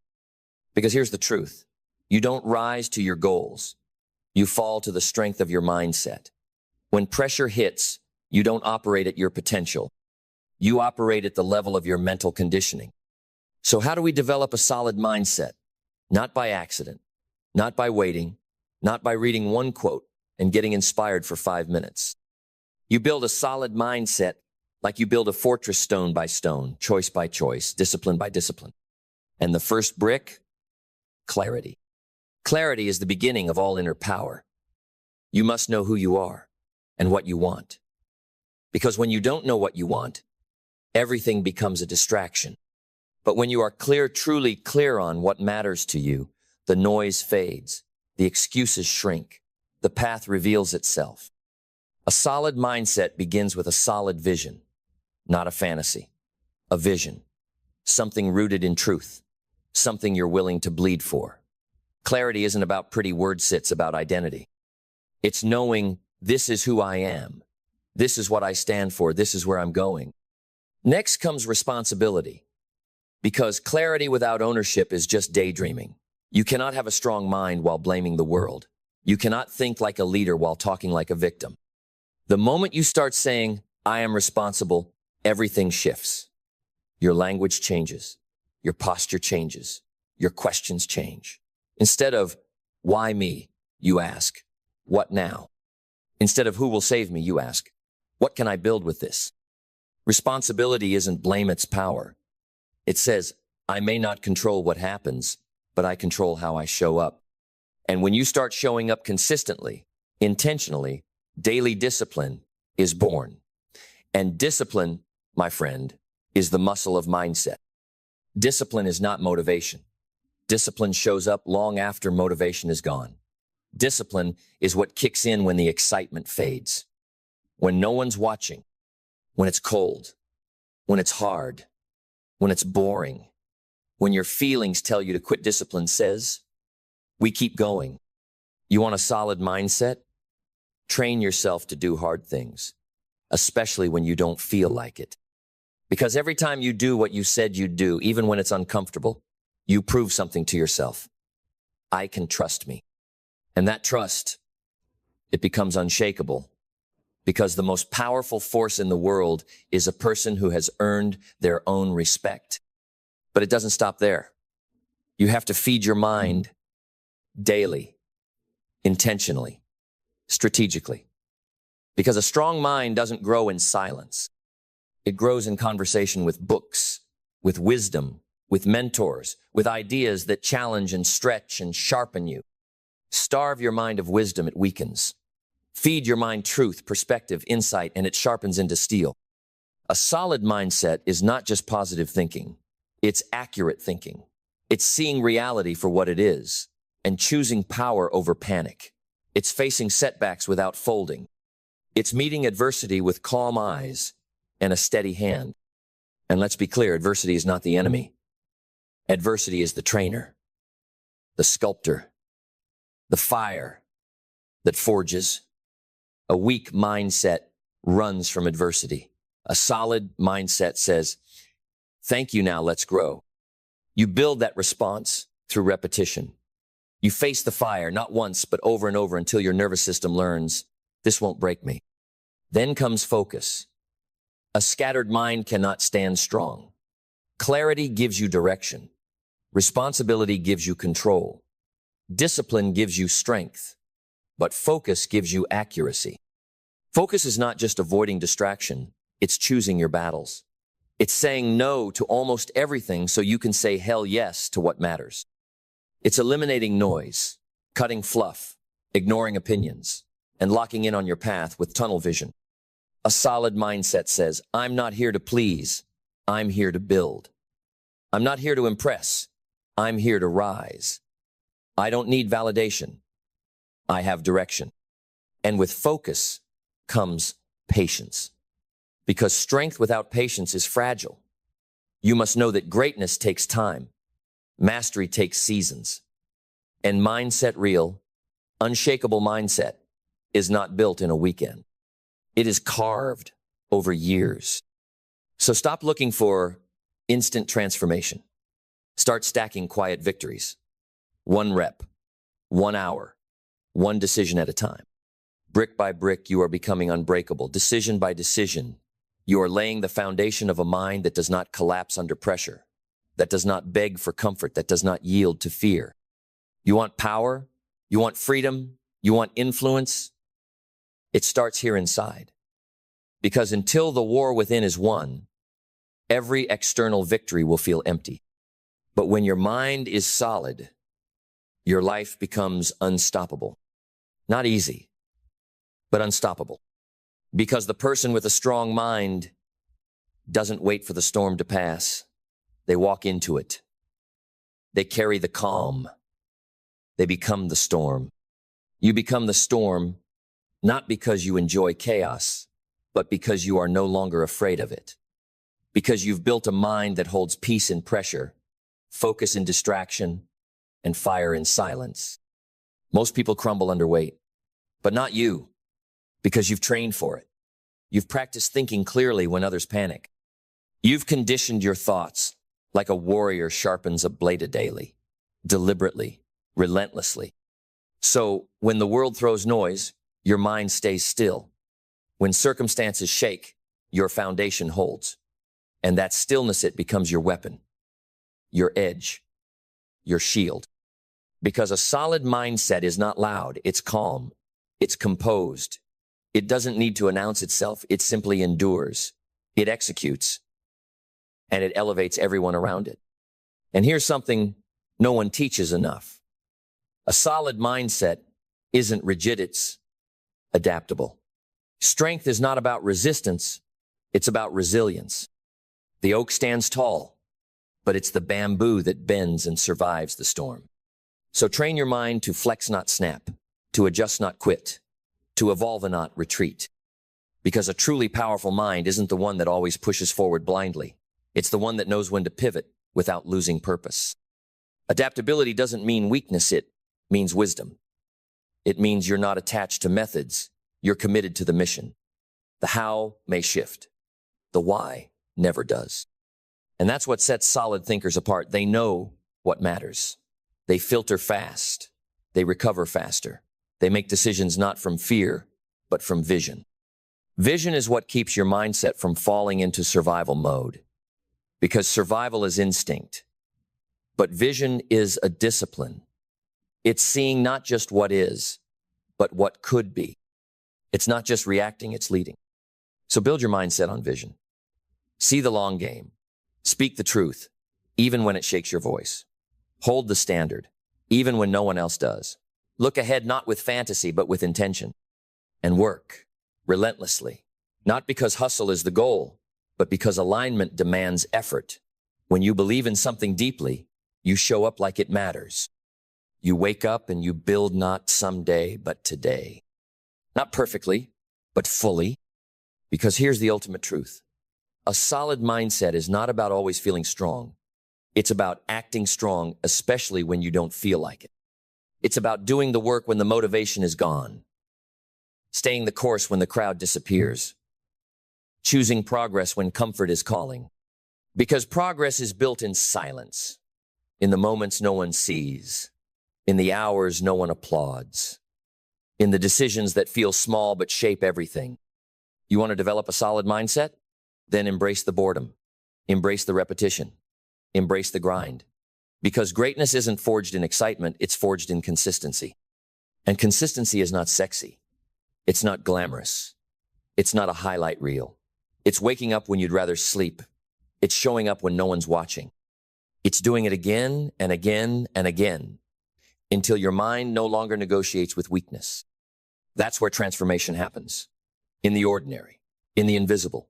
Because here's the truth. You don't rise to your goals. You fall to the strength of your mindset. When pressure hits, you don't operate at your potential. You operate at the level of your mental conditioning. So how do we develop a solid mindset? Not by accident, not by waiting, not by reading one quote and getting inspired for 5 minutes. You build a solid mindset like you build a fortress stone by stone, choice by choice, discipline by discipline. And the first brick? Clarity. Clarity is the beginning of all inner power. You must know who you are and what you want. Because when you don't know what you want, everything becomes a distraction. But when you are clear, truly clear on what matters to you, the noise fades, the excuses shrink, the path reveals itself. A solid mindset begins with a solid vision, not a fantasy, a vision, something rooted in truth, something you're willing to bleed for. Clarity isn't about pretty words, it's about identity. It's knowing this is who I am. This is what I stand for. This is where I'm going. Next comes responsibility. Because clarity without ownership is just daydreaming. You cannot have a strong mind while blaming the world. You cannot think like a leader while talking like a victim. The moment you start saying, I am responsible, everything shifts. Your language changes. Your posture changes. Your questions change. Instead of, why me? You ask, what now? Instead of who will save me? You ask, what can I build with this? Responsibility isn't blame, it's power. It says, I may not control what happens, but I control how I show up. And when you start showing up consistently, intentionally, daily discipline is born. And discipline, my friend, is the muscle of mindset. Discipline is not motivation. Discipline shows up long after motivation is gone. Discipline is what kicks in when the excitement fades. When no one's watching, when it's cold, when it's hard, when it's boring, when your feelings tell you to quit. Discipline says, we keep going. You want a solid mindset? Train yourself to do hard things, especially when you don't feel like it. Because every time you do what you said you'd do, even when it's uncomfortable, you prove something to yourself. I can trust me. And that trust, it becomes unshakable. Because the most powerful force in the world is a person who has earned their own respect. But it doesn't stop there. You have to feed your mind daily, intentionally, strategically. Because a strong mind doesn't grow in silence. It grows in conversation with books, with wisdom, with mentors, with ideas that challenge and stretch and sharpen you. Starve your mind of wisdom, it weakens. Feed your mind truth, perspective, insight, and it sharpens into steel. A solid mindset is not just positive thinking. It's accurate thinking. It's seeing reality for what it is and choosing power over panic. It's facing setbacks without folding. It's meeting adversity with calm eyes and a steady hand. And let's be clear, adversity is not the enemy. Adversity is the trainer, the sculptor, the fire that forges. A weak mindset runs from adversity. A solid mindset says, thank you, now let's grow. You build that response. through repetition. You face the fire, not once, but over and over until your nervous system learns, this won't break me. Then comes focus. A scattered mind cannot stand strong. Clarity gives you direction. Responsibility gives you control. Discipline gives you strength. But focus gives you accuracy. Focus is not just avoiding distraction, it's choosing your battles. It's saying no to almost everything so you can say hell yes to what matters. It's eliminating noise, cutting fluff, ignoring opinions, and locking in on your path with tunnel vision. A solid mindset says, I'm not here to please, I'm here to build. I'm not here to impress, I'm here to rise. I don't need validation, I have direction. And with focus comes patience. Because strength without patience is fragile. You must know that greatness takes time. Mastery takes seasons. And mindset real, unshakable mindset is not built in a weekend. It is carved over years. So stop looking for instant transformation. Start stacking quiet victories. 1 rep, 1 hour, 1 decision at a time. Brick by brick, you are becoming unbreakable. Decision by decision, you are laying the foundation of a mind that does not collapse under pressure, that does not beg for comfort, that does not yield to fear. You want power? You want freedom? You want influence? It starts here inside. Because until the war within is won, every external victory will feel empty. But when your mind is solid, your life becomes unstoppable. Not easy, but unstoppable. Because the person with a strong mind doesn't wait for the storm to pass. They walk into it. They carry the calm. They become the storm. You become the storm not because you enjoy chaos, but because you are no longer afraid of it. Because you've built a mind that holds peace in pressure, focus in distraction, and fire in silence. Most people crumble under weight, but not you, because you've trained for it. You've practiced thinking clearly when others panic. You've conditioned your thoughts like a warrior sharpens a blade daily, deliberately, relentlessly. So when the world throws noise, your mind stays still. When circumstances shake, your foundation holds. And that stillness, it becomes your weapon, your edge, your shield. Because a solid mindset is not loud, it's calm, it's composed. It doesn't need to announce itself, it simply endures. It executes, and it elevates everyone around it. And here's something no one teaches enough. A solid mindset isn't rigid, it's adaptable. Strength is not about resistance, it's about resilience. The oak stands tall, but it's the bamboo that bends and survives the storm. So train your mind to flex, not snap, to adjust, not quit, to evolve and not retreat. Because a truly powerful mind isn't the one that always pushes forward blindly. It's the one that knows when to pivot without losing purpose. Adaptability doesn't mean weakness, it means wisdom. It means you're not attached to methods, you're committed to the mission. The how may shift, the why never does. And that's what sets solid thinkers apart. They know what matters. They filter fast. They recover faster. They make decisions not from fear, but from vision. Vision is what keeps your mindset from falling into survival mode. Because survival is instinct. But vision is a discipline. It's seeing not just what is, but what could be. It's not just reacting, it's leading. So build your mindset on vision. See the long game. Speak the truth, even when it shakes your voice. Hold the standard, even when no one else does. Look ahead not with fantasy, but with intention. And work relentlessly, not because hustle is the goal, but because alignment demands effort. When you believe in something deeply, you show up like it matters. You wake up and you build not someday, but today. Not perfectly, but fully. Because here's the ultimate truth. A solid mindset is not about always feeling strong. It's about acting strong, especially when you don't feel like it. It's about doing the work when the motivation is gone. Staying the course when the crowd disappears. Choosing progress when comfort is calling. Because progress is built in silence. in the moments no one sees, in the hours no one applauds, in the decisions that feel small but shape everything. You want to develop a solid mindset? Then embrace the boredom, embrace the repetition, embrace the grind. Because greatness isn't forged in excitement, it's forged in consistency. And consistency is not sexy. It's not glamorous. It's not a highlight reel. It's waking up when you'd rather sleep. It's showing up when no one's watching. It's doing it again and again and again until your mind no longer negotiates with weakness. That's where transformation happens. In the ordinary, in the invisible,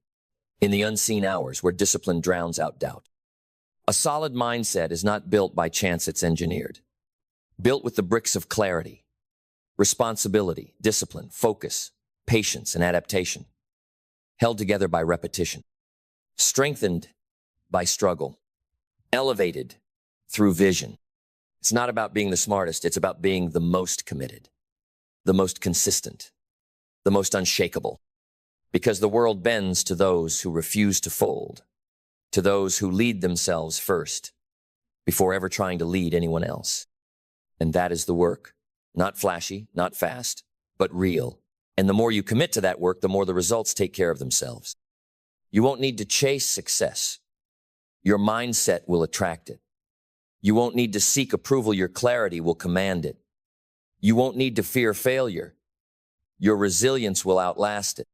in the unseen hours where discipline drowns out doubt. A solid mindset is not built by chance, it's engineered. Built with the bricks of clarity, responsibility, discipline, focus, patience, and adaptation. Held together by repetition. Strengthened by struggle. Elevated through vision. It's not about being the smartest, it's about being the most committed, the most consistent, the most unshakable. Because the world bends to those who refuse to fold, to those who lead themselves first, before ever trying to lead anyone else. And that is the work. Not flashy, not fast, but real. And the more you commit to that work, the more the results take care of themselves. You won't need to chase success. Your mindset will attract it. You won't need to seek approval. Your clarity will command it. You won't need to fear failure. Your resilience will outlast it.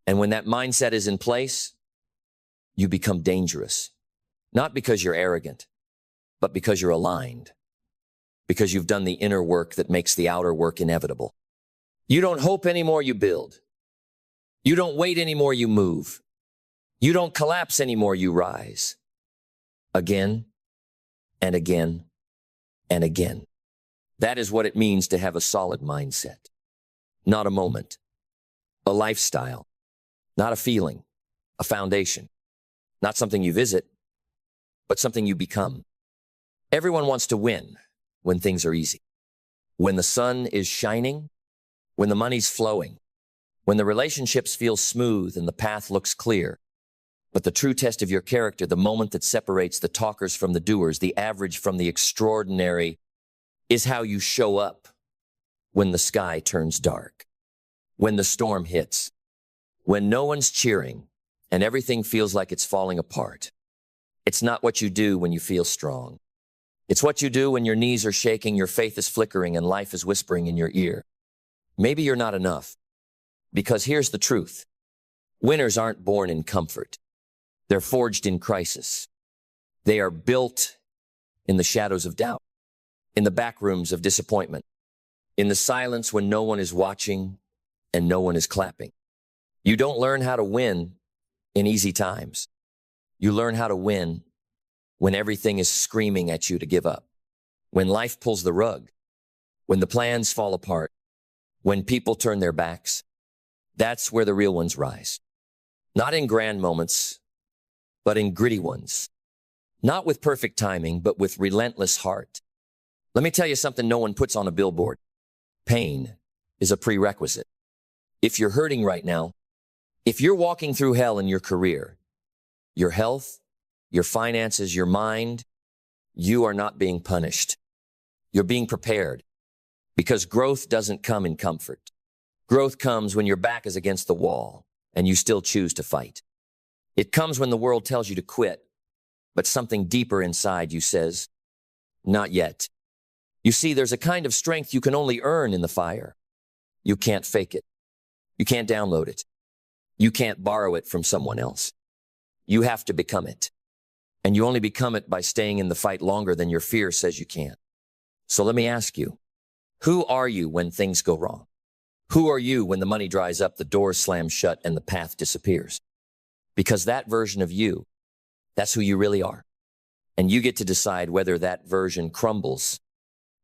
And when that mindset is in place, you become dangerous. Not because you're arrogant, but because you're aligned. Because you've done the inner work that makes the outer work inevitable. You don't hope anymore, you build. You don't wait anymore, you move. You don't collapse anymore, you rise. Again and again and again. That is what it means to have a solid mindset. Not a moment, a lifestyle, not a feeling, a foundation, not something you visit, but something you become. Everyone wants to win when things are easy, when the sun is shining, when the money's flowing, when the relationships feel smooth and the path looks clear. But the true test of your character, the moment that separates the talkers from the doers, the average from the extraordinary, is how you show up when the sky turns dark, when the storm hits, when no one's cheering and everything feels like it's falling apart. It's not what you do when you feel strong. It's what you do when your knees are shaking, your faith is flickering, and life is whispering in your ear. Maybe you're not enough. Because here's the truth. Winners aren't born in comfort. They're forged in crisis. They are built in the shadows of doubt, in the back rooms of disappointment, in the silence when no one is watching and no one is clapping. You don't learn how to win in easy times. You learn how to win when everything is screaming at you to give up, when life pulls the rug, when the plans fall apart, when people turn their backs. That's where the real ones rise. Not in grand moments, but in gritty ones. Not with perfect timing, but with relentless heart. Let me tell you something no one puts on a billboard. Pain is a prerequisite. If you're hurting right now, if you're walking through hell in your career, your health, your finances, your mind, you are not being punished. You're being prepared, because growth doesn't come in comfort. Growth comes when your back is against the wall and you still choose to fight. It comes when the world tells you to quit, but something deeper inside you says, not yet. You see, there's a kind of strength you can only earn in the fire. You can't fake it. You can't download it. You can't borrow it from someone else. You have to become it. And you only become it by staying in the fight longer than your fear says you can. So let me ask you, who are you when things go wrong? Who are you when the money dries up, the doors slam shut, and the path disappears? Because that version of you, that's who you really are. And you get to decide whether that version crumbles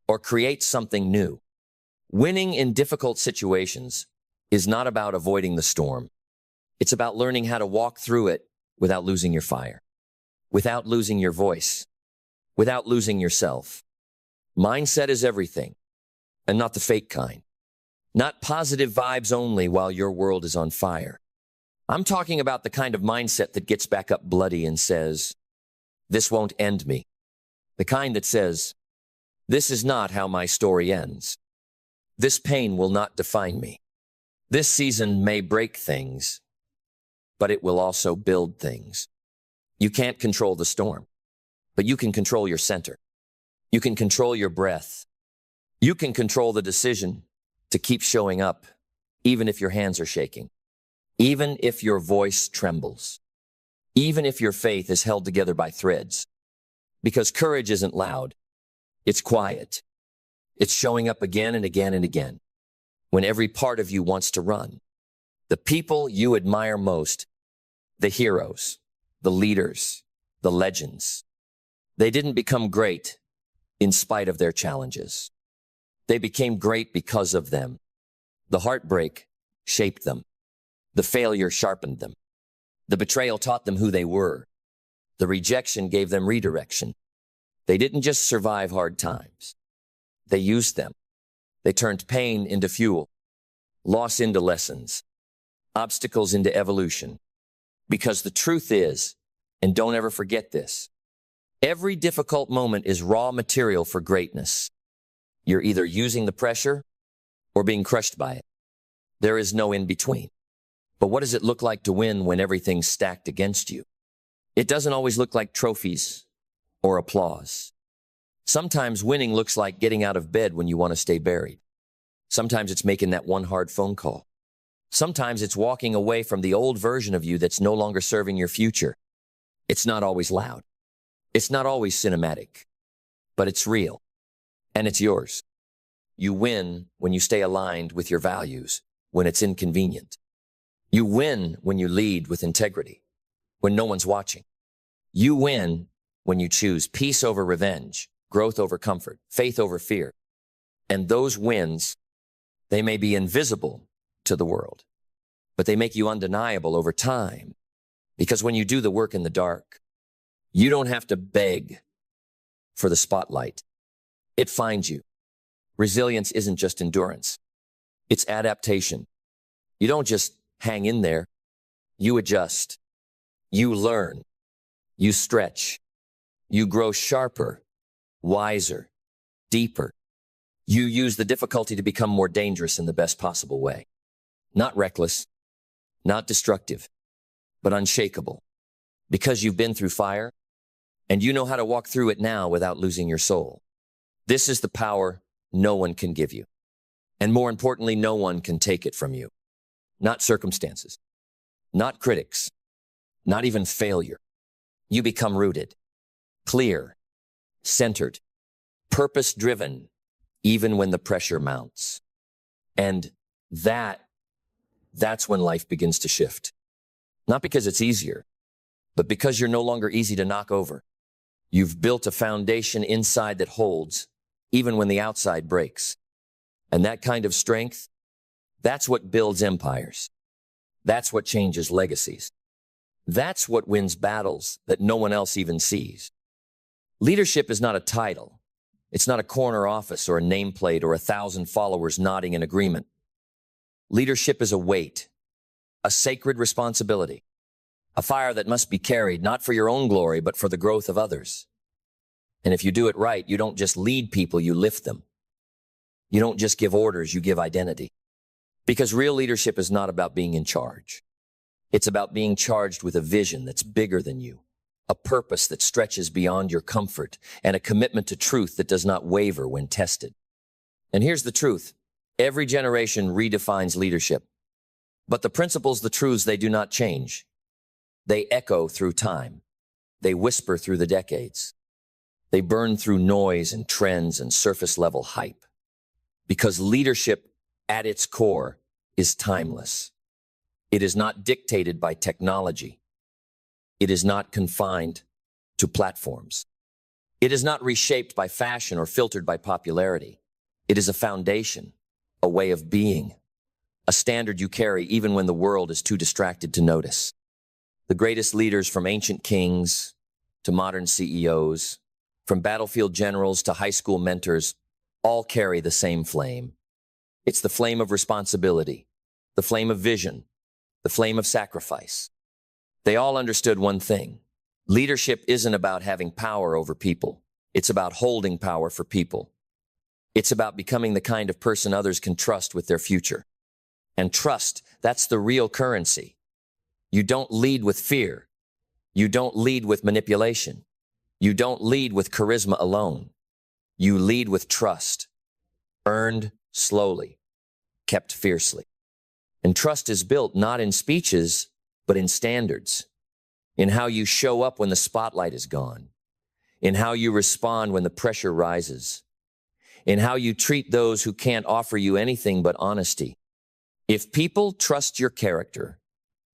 or creates something new. Winning in difficult situations is not about avoiding the storm. It's about learning how to walk through it without losing your fire, without losing your voice, without losing yourself. Mindset is everything, and not the fake kind. Not positive vibes only while your world is on fire. I'm talking about the kind of mindset that gets back up bloody and says, this won't end me. The kind that says, "This is not how my story ends. This pain will not define me. This season may break things, but it will also build things." You can't control the storm, but you can control your center. You can control your breath. You can control the decision to keep showing up, even if your hands are shaking, even if your voice trembles, even if your faith is held together by threads. Because courage isn't loud. It's quiet. It's showing up again and again and again when every part of you wants to run. The people you admire most, the heroes, the leaders, the legends, they didn't become great in spite of their challenges. They became great because of them. The heartbreak shaped them. The failure sharpened them. The betrayal taught them who they were. The rejection gave them redirection. They didn't just survive hard times. They used them. They turned pain into fuel, loss into lessons, obstacles into evolution. Because the truth is, and don't ever forget this, every difficult moment is raw material for greatness. You're either using the pressure or being crushed by it. There is no in between. But what does it look like to win when everything's stacked against you? It doesn't always look like trophies or applause. Sometimes winning looks like getting out of bed when you want to stay buried. Sometimes it's making that one hard phone call. Sometimes it's walking away from the old version of you that's no longer serving your future. It's not always loud. It's not always cinematic, but it's real, and it's yours. You win when you stay aligned with your values, when it's inconvenient. You win when you lead with integrity, when no one's watching. You win when you choose peace over revenge, growth over comfort, faith over fear. And those wins, they may be invisible to the world, but they make you undeniable over time. Because when you do the work in the dark, you don't have to beg for the spotlight. It finds you. Resilience isn't just endurance. It's adaptation. You don't just hang in there. You adjust. You learn. You stretch. You grow sharper, wiser, deeper. You use the difficulty to become more dangerous in the best possible way. Not reckless, not destructive, but unshakable. Because you've been through fire, and you know how to walk through it now without losing your soul. This is the power no one can give you. And more importantly, no one can take it from you. Not circumstances, not critics, not even failure. You become rooted, clear, centered, purpose-driven, even when the pressure mounts. And that's when life begins to shift. Not because it's easier, but because you're no longer easy to knock over. You've built a foundation inside that holds, even when the outside breaks. And that kind of strength, that's what builds empires. That's what changes legacies. That's what wins battles that no one else even sees. Leadership is not a title. It's not a corner office or a nameplate or 1,000 followers nodding in agreement. Leadership is a weight, a sacred responsibility, a fire that must be carried not for your own glory, but for the growth of others. And if you do it right, you don't just lead people, you lift them. You don't just give orders, you give identity. Because real leadership is not about being in charge. It's about being charged with a vision that's bigger than you, a purpose that stretches beyond your comfort, and a commitment to truth that does not waver when tested. And here's the truth. Every generation redefines leadership. But the principles, the truths, they do not change. They echo through time. They whisper through the decades. They burn through noise and trends and surface-level hype. Because leadership, at its core, is timeless. It is not dictated by technology. It is not confined to platforms. It is not reshaped by fashion or filtered by popularity. It is a foundation, a way of being, a standard you carry even when the world is too distracted to notice. The greatest leaders, from ancient kings to modern CEOs, from battlefield generals to high school mentors, all carry the same flame. It's the flame of responsibility, the flame of vision, the flame of sacrifice. They all understood one thing. Leadership isn't about having power over people. It's about holding power for people. It's about becoming the kind of person others can trust with their future. And trust, that's the real currency. You don't lead with fear. You don't lead with manipulation. You don't lead with charisma alone. You lead with trust, earned slowly, kept fiercely. And trust is built not in speeches, but in standards, in how you show up when the spotlight is gone, in how you respond when the pressure rises, in how you treat those who can't offer you anything but honesty. If people trust your character,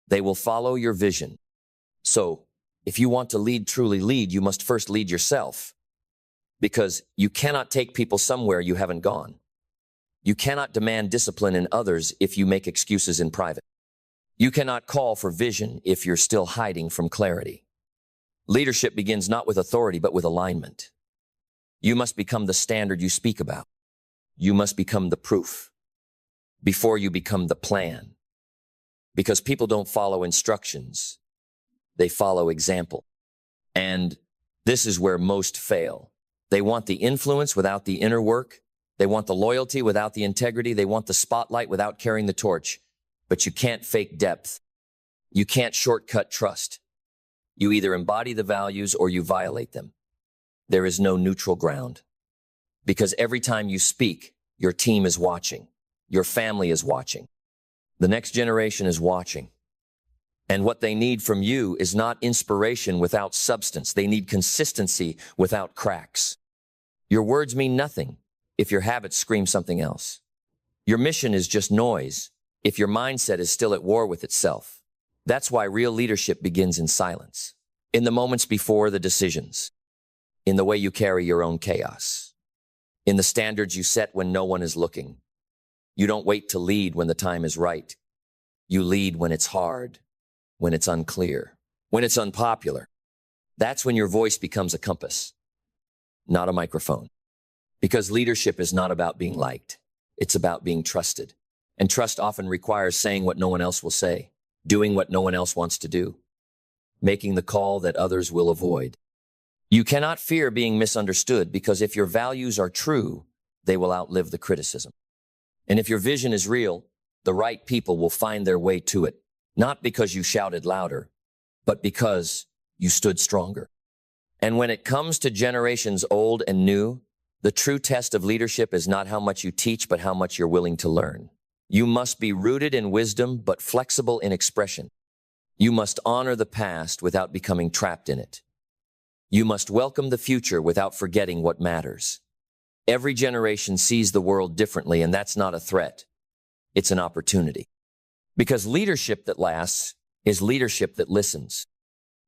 they will follow your vision. So, if you want to lead, truly lead, you must first lead yourself, because you cannot take people somewhere you haven't gone. You cannot demand discipline in others if you make excuses in private. You cannot call for vision if you're still hiding from clarity. Leadership begins not with authority, but with alignment. You must become the standard you speak about. You must become the proof before you become the plan. Because people don't follow instructions. They follow example. And this is where most fail. They want the influence without the inner work. They want the loyalty without the integrity. They want the spotlight without carrying the torch. But you can't fake depth. You can't shortcut trust. You either embody the values or you violate them. There is no neutral ground. Because every time you speak, your team is watching. Your family is watching. The next generation is watching. And what they need from you is not inspiration without substance. They need consistency without cracks. Your words mean nothing if your habits scream something else. Your mission is just noise if your mindset is still at war with itself. That's why real leadership begins in silence, in the moments before the decisions, in the way you carry your own chaos, in the standards you set when no one is looking. You don't wait to lead when the time is right. You lead when it's hard, when it's unclear, when it's unpopular. That's when your voice becomes a compass, not a microphone. Because leadership is not about being liked. It's about being trusted. And trust often requires saying what no one else will say, doing what no one else wants to do, making the call that others will avoid. You cannot fear being misunderstood, because if your values are true, they will outlive the criticism. And if your vision is real, the right people will find their way to it, not because you shouted louder, but because you stood stronger. And when it comes to generations old and new, the true test of leadership is not how much you teach, but how much you're willing to learn. You must be rooted in wisdom, but flexible in expression. You must honor the past without becoming trapped in it. You must welcome the future without forgetting what matters. Every generation sees the world differently, and that's not a threat. It's an opportunity. Because leadership that lasts is leadership that listens.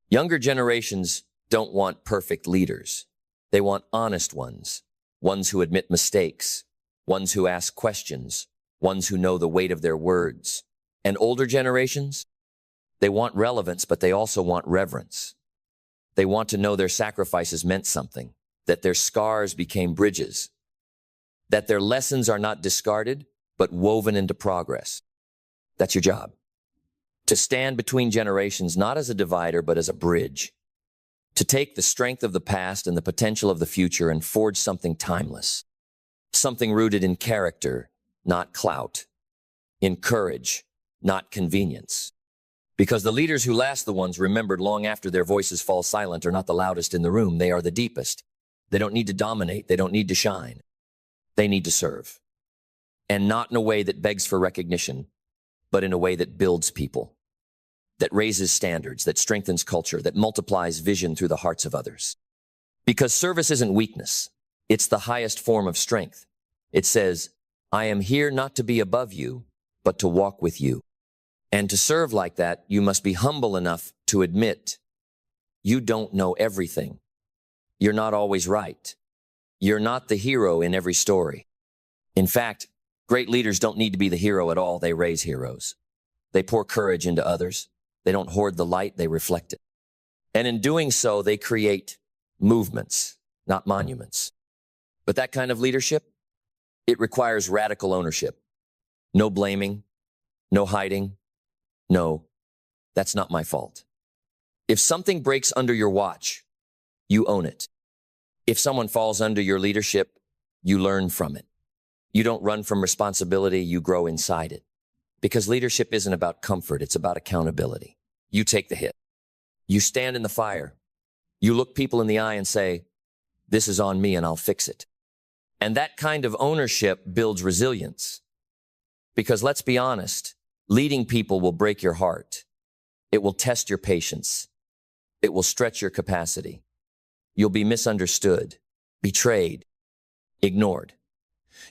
Younger generations don't want perfect leaders. They want honest ones, ones who admit mistakes, ones who ask questions, ones who know the weight of their words. And older generations, they want relevance, but they also want reverence. They want to know their sacrifices meant something, that their scars became bridges, that their lessons are not discarded, but woven into progress. That's your job. To stand between generations, not as a divider, but as a bridge. To take the strength of the past and the potential of the future and forge something timeless. Something rooted in character, not clout. In courage, not convenience. Because the leaders who last, the ones remembered long after their voices fall silent, are not the loudest in the room. They are the deepest. They don't need to dominate. They don't need to shine. They need to serve. And not in a way that begs for recognition, but in a way that builds people, that raises standards, that strengthens culture, that multiplies vision through the hearts of others. Because service isn't weakness. It's the highest form of strength. It says, I am here not to be above you, but to walk with you. And to serve like that, you must be humble enough to admit you don't know everything. You're not always right. You're not the hero in every story. In fact, great leaders don't need to be the hero at all. They raise heroes. They pour courage into others. They don't hoard the light, they reflect it. And in doing so, they create movements, not monuments. But that kind of leadership, it requires radical ownership. No blaming, no hiding. No, that's not my fault. If something breaks under your watch, you own it. If someone falls under your leadership, you learn from it. You don't run from responsibility, you grow inside it. Because leadership isn't about comfort, it's about accountability. You take the hit. You stand in the fire. You look people in the eye and say, this is on me and I'll fix it. And that kind of ownership builds resilience. Because let's be honest, leading people will break your heart. It will test your patience. It will stretch your capacity. You'll be misunderstood, betrayed, ignored.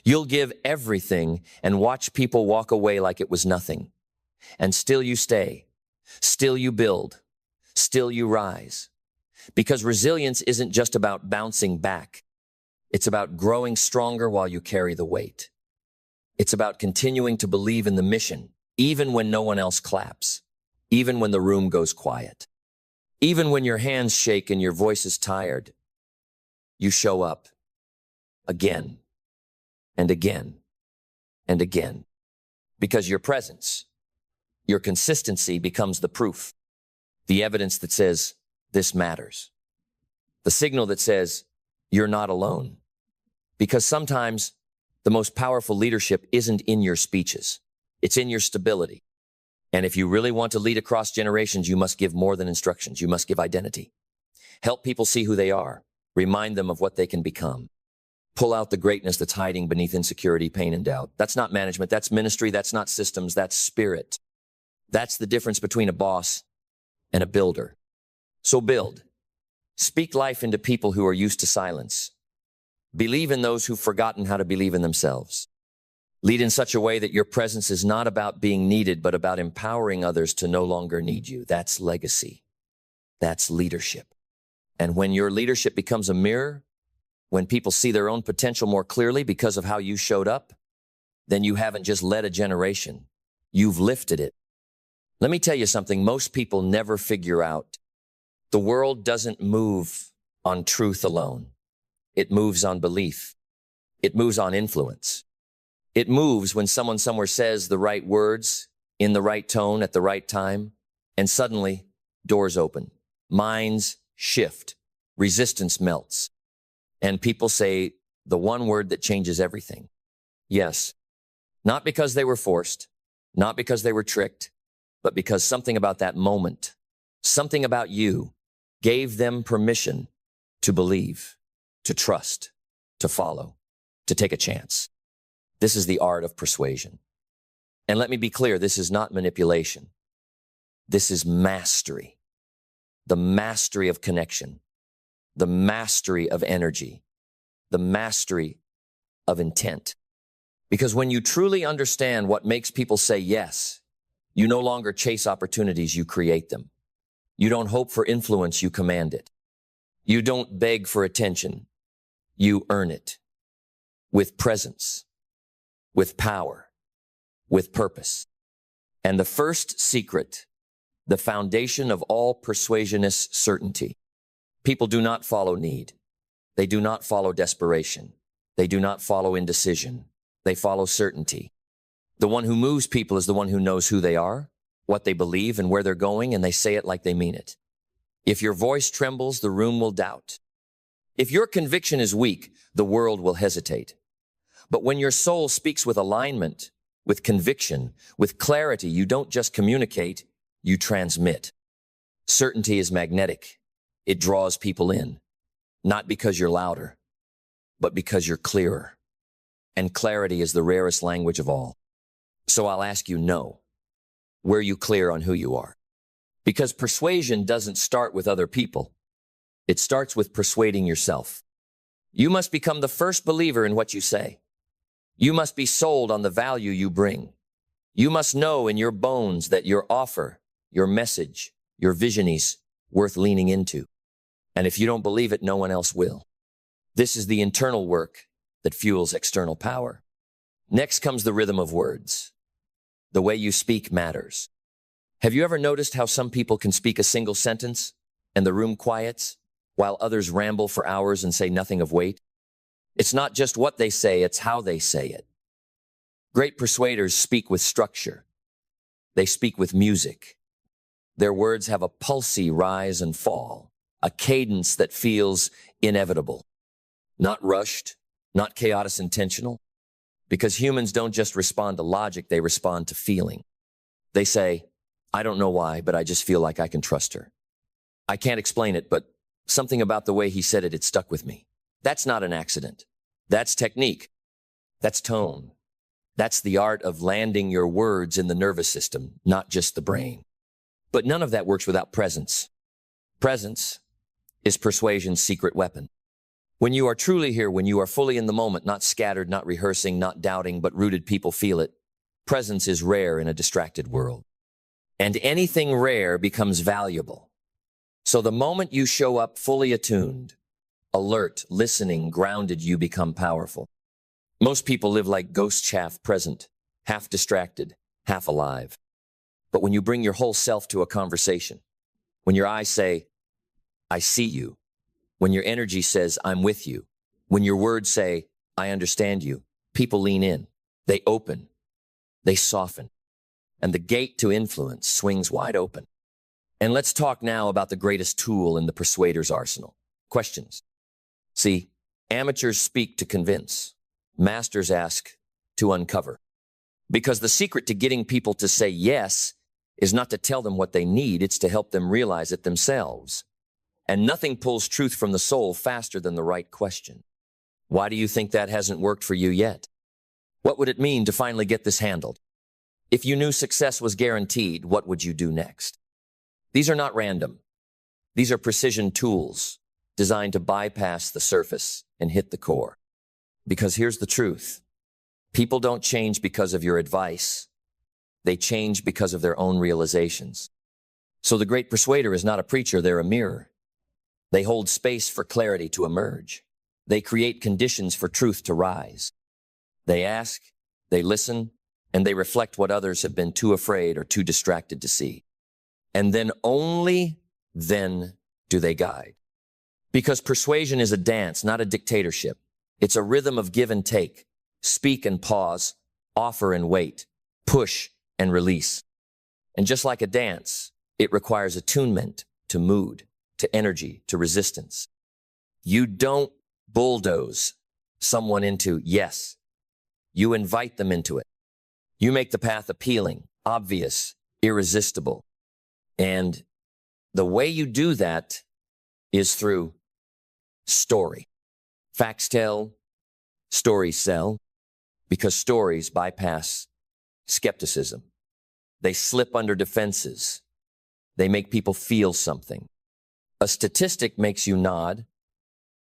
You'll give everything and watch people walk away like it was nothing. And still you stay. Still you build. Still you rise. Because resilience isn't just about bouncing back. It's about growing stronger while you carry the weight. It's about continuing to believe in the mission, even when no one else claps, even when the room goes quiet, even when your hands shake and your voice is tired. You show up again and again and again, because your presence, your consistency becomes the proof, the evidence that says this matters, the signal that says you're not alone. Because sometimes the most powerful leadership isn't in your speeches, it's in your stability. And if you really want to lead across generations, you must give more than instructions. You must give identity. Help people see who they are. Remind them of what they can become. Pull out the greatness that's hiding beneath insecurity, pain, and doubt. That's not management. That's ministry. That's not systems. That's spirit. That's the difference between a boss and a builder. So build. Speak life into people who are used to silence. Believe in those who've forgotten how to believe in themselves. Lead in such a way that your presence is not about being needed, but about empowering others to no longer need you. That's legacy. That's leadership. And when your leadership becomes a mirror, when people see their own potential more clearly because of how you showed up, then you haven't just led a generation. You've lifted it. Let me tell you something most people never figure out. The world doesn't move on truth alone. It moves on belief. It moves on influence. It moves when someone somewhere says the right words, in the right tone, at the right time, and suddenly doors open, minds shift, resistance melts, and people say the one word that changes everything. Yes, not because they were forced, not because they were tricked, but because something about that moment, something about you, gave them permission to believe, to trust, to follow, to take a chance. This is the art of persuasion. And let me be clear, this is not manipulation. This is mastery. The mastery of connection, the mastery of energy, the mastery of intent. Because when you truly understand what makes people say yes, you no longer chase opportunities, you create them. You don't hope for influence, you command it. You don't beg for attention, you earn it. With presence, with power, with purpose. And the first secret, the foundation of all persuasion is certainty. People do not follow need. They do not follow desperation. They do not follow indecision. They follow certainty. The one who moves people is the one who knows who they are, what they believe, and where they're going, and they say it like they mean it. If your voice trembles, the room will doubt. If your conviction is weak, the world will hesitate. But when your soul speaks with alignment, with conviction, with clarity, you don't just communicate, you transmit. Certainty is magnetic. It draws people in, not because you're louder, but because you're clearer. And clarity is the rarest language of all. So I'll ask you, no. Were you clear on who you are? Because persuasion doesn't start with other people. It starts with persuading yourself. You must become the first believer in what you say. You must be sold on the value you bring. You must know in your bones that your offer, your message, your vision is worth leaning into. And if you don't believe it, no one else will. This is the internal work that fuels external power. Next comes the rhythm of words. The way you speak matters. Have you ever noticed how some people can speak a single sentence and the room quiets, while others ramble for hours and say nothing of weight? It's not just what they say, it's how they say it. Great persuaders speak with structure. They speak with music. Their words have a pulsy rise and fall, a cadence that feels inevitable. not rushed, not chaotic intentional. Because humans don't just respond to logic, they respond to feeling. They say, I don't know why, but I just feel like I can trust her. I can't explain it, but something about the way he said it, it stuck with me. That's not an accident. That's technique. That's tone. That's the art of landing your words in the nervous system, not just the brain. But none of that works without presence. Presence is persuasion's secret weapon. When you are truly here, when you are fully in the moment, not scattered, not rehearsing, not doubting, but rooted, people feel it. Presence is rare in a distracted world. And anything rare becomes valuable. So the moment you show up fully attuned, alert, listening, grounded, you become powerful. Most people live like ghosts, half present, half distracted, half alive. But when you bring your whole self to a conversation, when your eyes say, I see you, when your energy says, I'm with you, when your words say, I understand you, people lean in, they open, they soften, and the gate to influence swings wide open. And let's talk now about the greatest tool in the persuader's arsenal. Questions. See, amateurs speak to convince. Masters ask to uncover. Because the secret to getting people to say yes is not to tell them what they need, it's to help them realize it themselves. And nothing pulls truth from the soul faster than the right question. Why do you think that hasn't worked for you yet? What would it mean to finally get this handled? If you knew success was guaranteed, what would you do next? These are not random. These are precision tools designed to bypass the surface and hit the core. Because here's the truth. People don't change because of your advice. They change because of their own realizations. So the great persuader is not a preacher, they're a mirror. They hold space for clarity to emerge. They create conditions for truth to rise. They ask, they listen, and they reflect what others have been too afraid or too distracted to see. And then only then do they guide. Because persuasion is a dance, not a dictatorship. It's a rhythm of give and take, speak and pause, offer and wait, push and release. And just like a dance, it requires attunement to mood, to energy, to resistance. You don't bulldoze someone into yes. You invite them into it. You make the path appealing, obvious, irresistible. And the way you do that is through story. Facts tell, stories sell, because stories bypass skepticism. They slip under defenses. They make people feel something. A statistic makes you nod.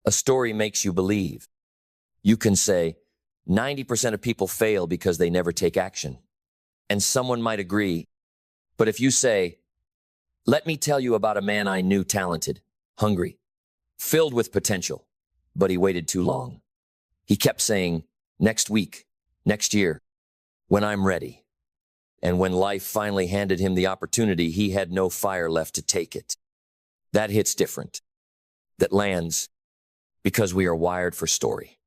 A story makes you believe. You can say 90% of people fail because they never take action. And someone might agree. But if you say, let me tell you about a man I knew, talented, hungry, filled with potential, but he waited too long. He kept saying, next week, next year, when I'm ready. And when life finally handed him the opportunity, he had no fire left to take it. That hits different. That lands because we are wired for story.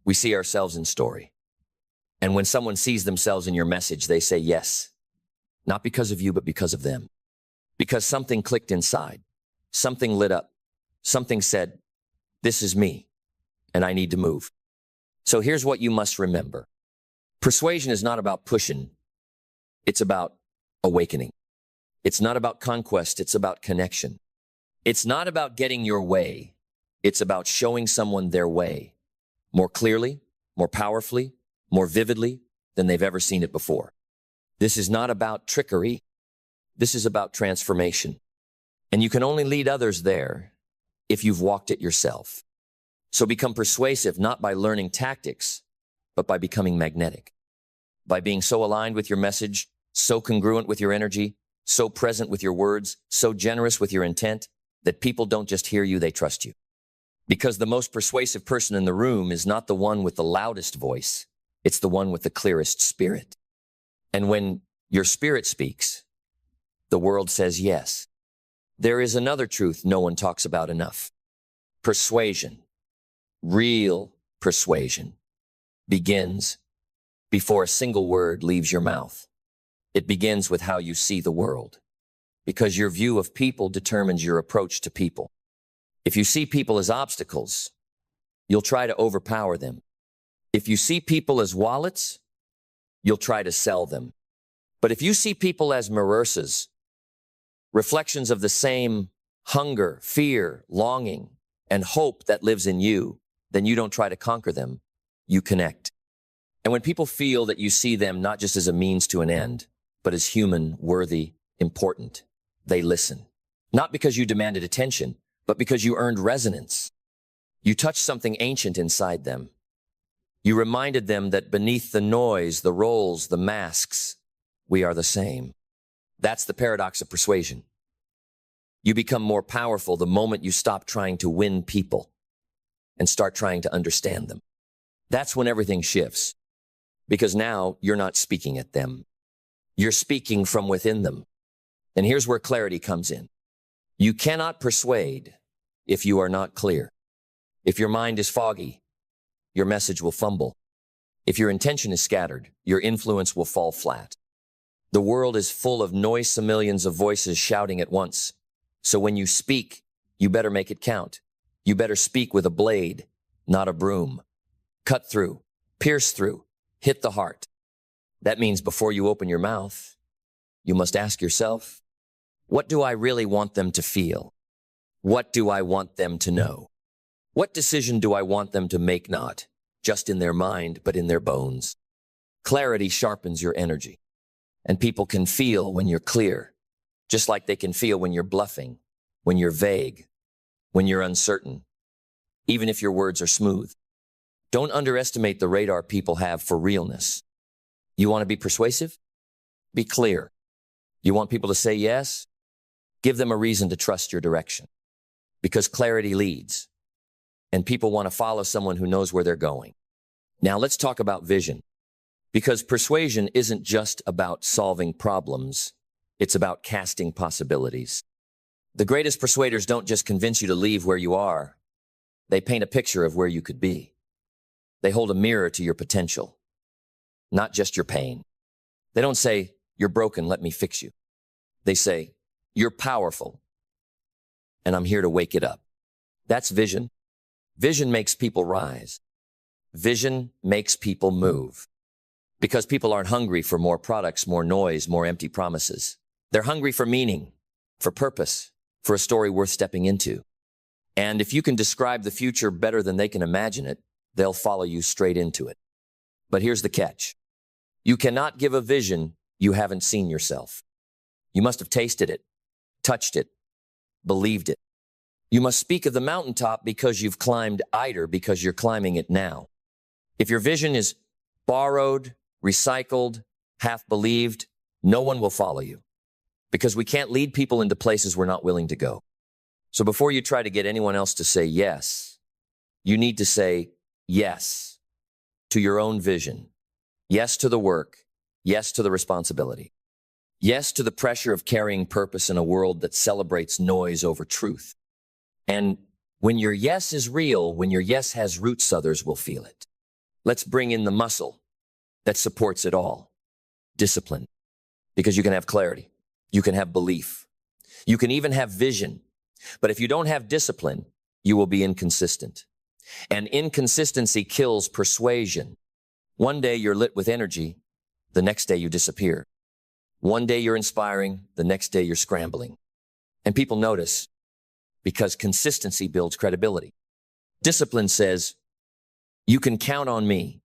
We see ourselves in story. And when someone sees themselves in your message, they say yes. Not because of you, but because of them. Because something clicked inside. Something lit up. Something said, this is me, and I need to move. So here's what you must remember. Persuasion is not about pushing. It's about awakening. It's not about conquest. It's about connection. It's not about getting your way. It's about showing someone their way more clearly, more powerfully, more vividly than they've ever seen it before. This is not about trickery. This is about transformation. And you can only lead others there if you've walked it yourself. So become persuasive not by learning tactics, but by becoming magnetic. By being so aligned with your message, so congruent with your energy, so present with your words, so generous with your intent, that people don't just hear you, they trust you. Because the most persuasive person in the room is not the one with the loudest voice, it's the one with the clearest spirit. And when your spirit speaks, the world says yes. There is another truth no one talks about enough. Persuasion, real persuasion, begins before a single word leaves your mouth. It begins with how you see the world, because your view of people determines your approach to people. If you see people as obstacles, you'll try to overpower them. If you see people as wallets, you'll try to sell them. But if you see people as mirrors, reflections of the same hunger, fear, longing, and hope that lives in you, then you don't try to conquer them, you connect. And when people feel that you see them not just as a means to an end, but as human, worthy, important, they listen. Not because you demanded attention, but because you earned resonance. You touched something ancient inside them. You reminded them that beneath the noise, the roles, the masks, we are the same. That's the paradox of persuasion. You become more powerful the moment you stop trying to win people and start trying to understand them. That's when everything shifts, because now you're not speaking at them. You're speaking from within them. And here's where clarity comes in. You cannot persuade if you are not clear. If your mind is foggy, your message will fumble. If your intention is scattered, your influence will fall flat. The world is full of noisome millions of voices shouting at once. So when you speak, you better make it count. You better speak with a blade, not a broom. Cut through, pierce through, hit the heart. That means before you open your mouth, you must ask yourself, what do I really want them to feel? What do I want them to know? What decision do I want them to make, not just in their mind, but in their bones? Clarity sharpens your energy, and people can feel when you're clear, just like they can feel when you're bluffing, when you're vague, when you're uncertain, even if your words are smooth. Don't underestimate the radar people have for realness. You want to be persuasive? Be clear. You want people to say yes? Give them a reason to trust your direction, because clarity leads, and people want to follow someone who knows where they're going. Now let's talk about vision, because persuasion isn't just about solving problems. It's about casting possibilities. The greatest persuaders don't just convince you to leave where you are. They paint a picture of where you could be. They hold a mirror to your potential, not just your pain. They don't say, you're broken, let me fix you. They say, you're powerful, and I'm here to wake it up. That's vision. Vision makes people rise. Vision makes people move. Because people aren't hungry for more products, more noise, more empty promises. They're hungry for meaning, for purpose, for a story worth stepping into. And if you can describe the future better than they can imagine it, they'll follow you straight into it. But here's the catch. You cannot give a vision you haven't seen yourself. You must have tasted it, touched it, believed it. You must speak of the mountaintop because you've climbed either, because you're climbing it now. If your vision is borrowed, recycled, half believed, no one will follow you, because we can't lead people into places we're not willing to go. So before you try to get anyone else to say yes, you need to say yes to your own vision, yes to the work, yes to the responsibility, yes to the pressure of carrying purpose in a world that celebrates noise over truth. And when your yes is real, when your yes has roots, others will feel it. Let's bring in the muscle that supports it all. Discipline. Because you can have clarity. You can have belief. You can even have vision. But if you don't have discipline, you will be inconsistent. And inconsistency kills persuasion. One day you're lit with energy. The next day you disappear. One day you're inspiring. The next day you're scrambling. And people notice, because consistency builds credibility. Discipline says, you can count on me.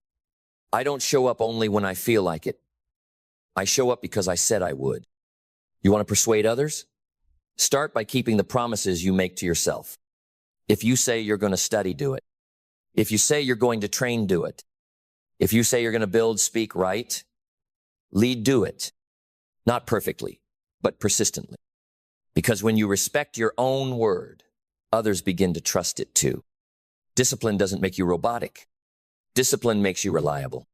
I don't show up only when I feel like it. I show up because I said I would. You want to persuade others? Start by keeping the promises you make to yourself. If you say you're going to study, do it. If you say you're going to train, do it. If you say you're going to build, speak, write, lead, do it. Not perfectly, but persistently. Because when you respect your own word, others begin to trust it too. Discipline doesn't make you robotic. Discipline makes you reliable.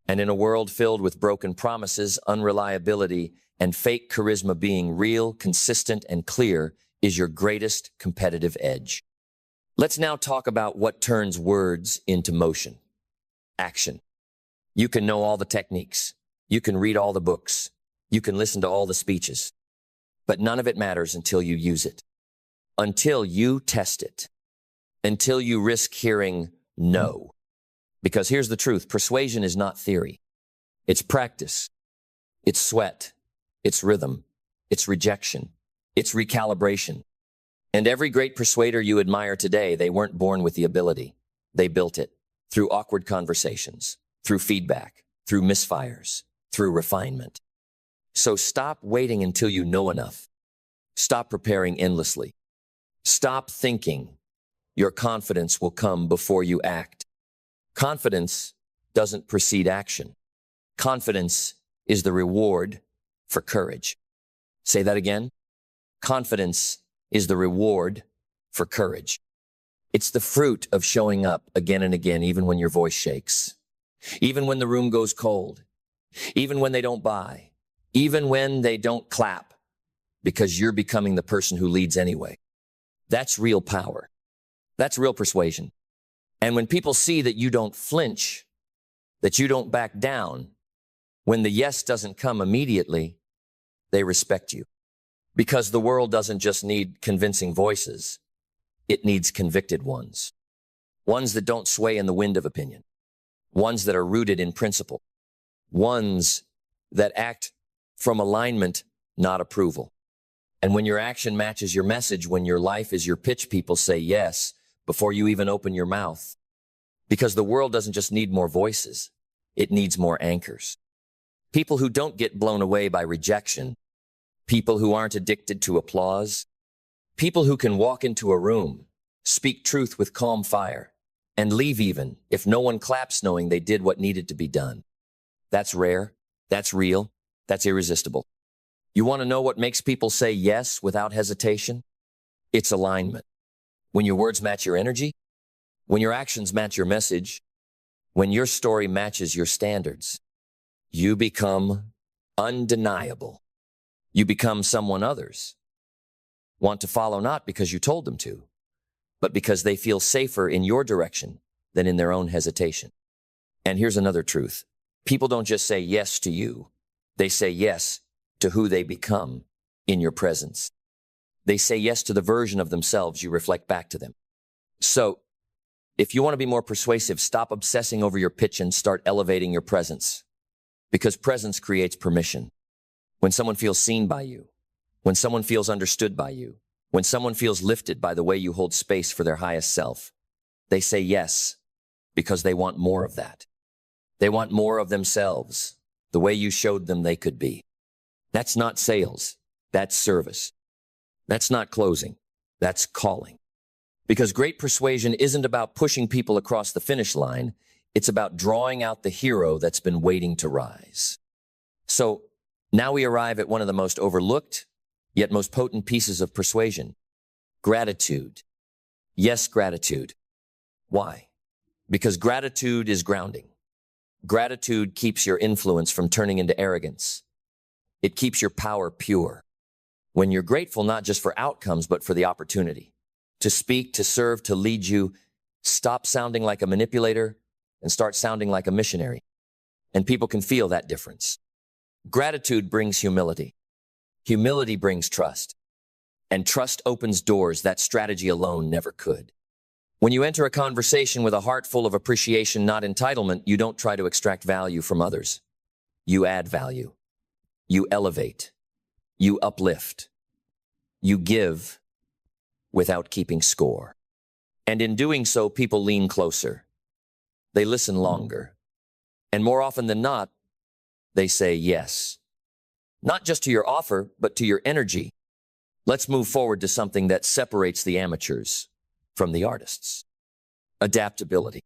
And in a world filled with broken promises, unreliability, and fake charisma, being real, consistent, and clear is your greatest competitive edge. Let's now talk about what turns words into motion. Action. You can know all the techniques. You can read all the books. You can listen to all the speeches. But none of it matters until you use it. Until you test it. Until you risk hearing No. Because here's the truth. Persuasion is not theory. It's practice. It's sweat. It's rhythm. It's rejection. It's recalibration. And every great persuader you admire today, they weren't born with the ability. They built it through awkward conversations, through feedback, through misfires, through refinement. So stop waiting until you know enough. Stop preparing endlessly. Stop thinking your confidence will come before you act. Confidence doesn't precede action. Confidence is the reward for courage. Say that again. Confidence is the reward for courage. It's the fruit of showing up again and again, even when your voice shakes, even when the room goes cold, even when they don't buy, even when they don't clap, because you're becoming the person who leads anyway. That's real power. That's real persuasion. And when people see that you don't flinch, that you don't back down, when the yes doesn't come immediately, they respect you. Because the world doesn't just need convincing voices. It needs convicted ones. Ones that don't sway in the wind of opinion. Ones that are rooted in principle. Ones that act from alignment, not approval. And when your action matches your message, when your life is your pitch, people say yes before you even open your mouth. Because the world doesn't just need more voices. It needs more anchors. People who don't get blown away by rejection. People who aren't addicted to applause. People who can walk into a room, speak truth with calm fire, and leave even if no one claps knowing they did what needed to be done. That's rare. That's real. That's irresistible. You want to know what makes people say yes without hesitation? It's alignment. When your words match your energy, when your actions match your message, when your story matches your standards, you become undeniable. You become someone others want to follow, not because you told them to, but because they feel safer in your direction than in their own hesitation. And here's another truth. People don't just say yes to you. They say yes to who they become in your presence. They say yes to the version of themselves you reflect back to them. So, if you want to be more persuasive, stop obsessing over your pitch and start elevating your presence. Because presence creates permission. When someone feels seen by you, when someone feels understood by you, when someone feels lifted by the way you hold space for their highest self, they say yes because they want more of that. They want more of themselves, the way you showed them they could be. That's not sales. That's service. That's not closing. That's calling. Because great persuasion isn't about pushing people across the finish line. It's about drawing out the hero that's been waiting to rise. So now we arrive at one of the most overlooked, yet most potent pieces of persuasion. Gratitude. Yes, gratitude. Why? Because gratitude is grounding. Gratitude keeps your influence from turning into arrogance. It keeps your power pure. When you're grateful not just for outcomes, but for the opportunity to speak, to serve, to lead you, stop sounding like a manipulator and start sounding like a missionary. And people can feel that difference. Gratitude brings humility. Humility brings trust. And trust opens doors that strategy alone never could. When you enter a conversation with a heart full of appreciation, not entitlement, you don't try to extract value from others. You add value. You elevate. You uplift. You give without keeping score. And in doing so, people lean closer. They listen longer. And more often than not, they say yes. Not just to your offer, but to your energy. Let's move forward to something that separates the amateurs from the artists. Adaptability.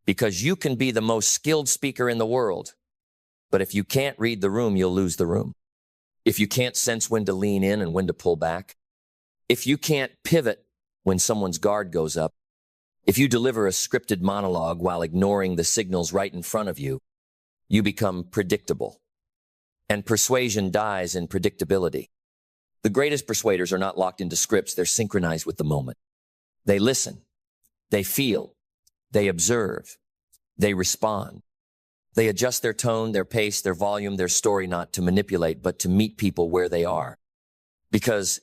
Because you can be the most skilled speaker in the world, but if you can't read the room, you'll lose the room. If you can't sense when to lean in and when to pull back, if you can't pivot when someone's guard goes up, if you deliver a scripted monologue while ignoring the signals right in front of you, you become predictable. And persuasion dies in predictability. The greatest persuaders are not locked into scripts. They're synchronized with the moment. They listen. They feel. They observe. They respond. They adjust their tone, their pace, their volume, their story, not to manipulate, but to meet people where they are. Because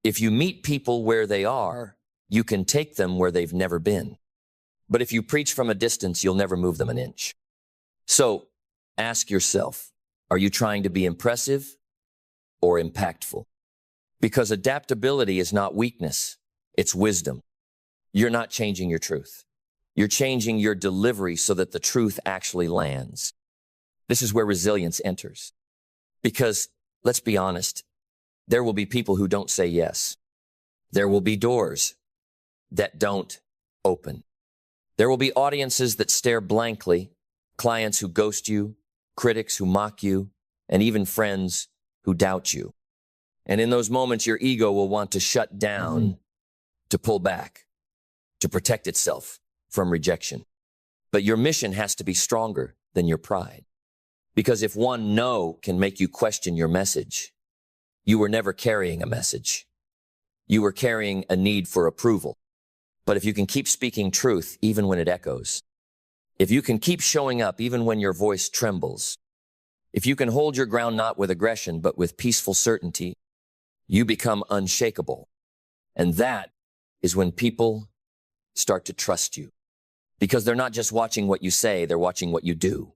if you meet people where they are, you can take them where they've never been. But if you preach from a distance, you'll never move them an inch. So ask yourself, are you trying to be impressive or impactful? Because adaptability is not weakness, it's wisdom. You're not changing your truth. You're changing your delivery so that the truth actually lands. This is where resilience enters. Because, let's be honest, there will be people who don't say yes. There will be doors that don't open. There will be audiences that stare blankly, clients who ghost you, critics who mock you, and even friends who doubt you. And in those moments, your ego will want to shut down, to pull back, to protect itself from rejection. But your mission has to be stronger than your pride. Because if one no can make you question your message, you were never carrying a message. You were carrying a need for approval. But if you can keep speaking truth even when it echoes, if you can keep showing up even when your voice trembles, if you can hold your ground not with aggression but with peaceful certainty, you become unshakable. And that is when people start to trust you. Because they're not just watching what you say, they're watching what you do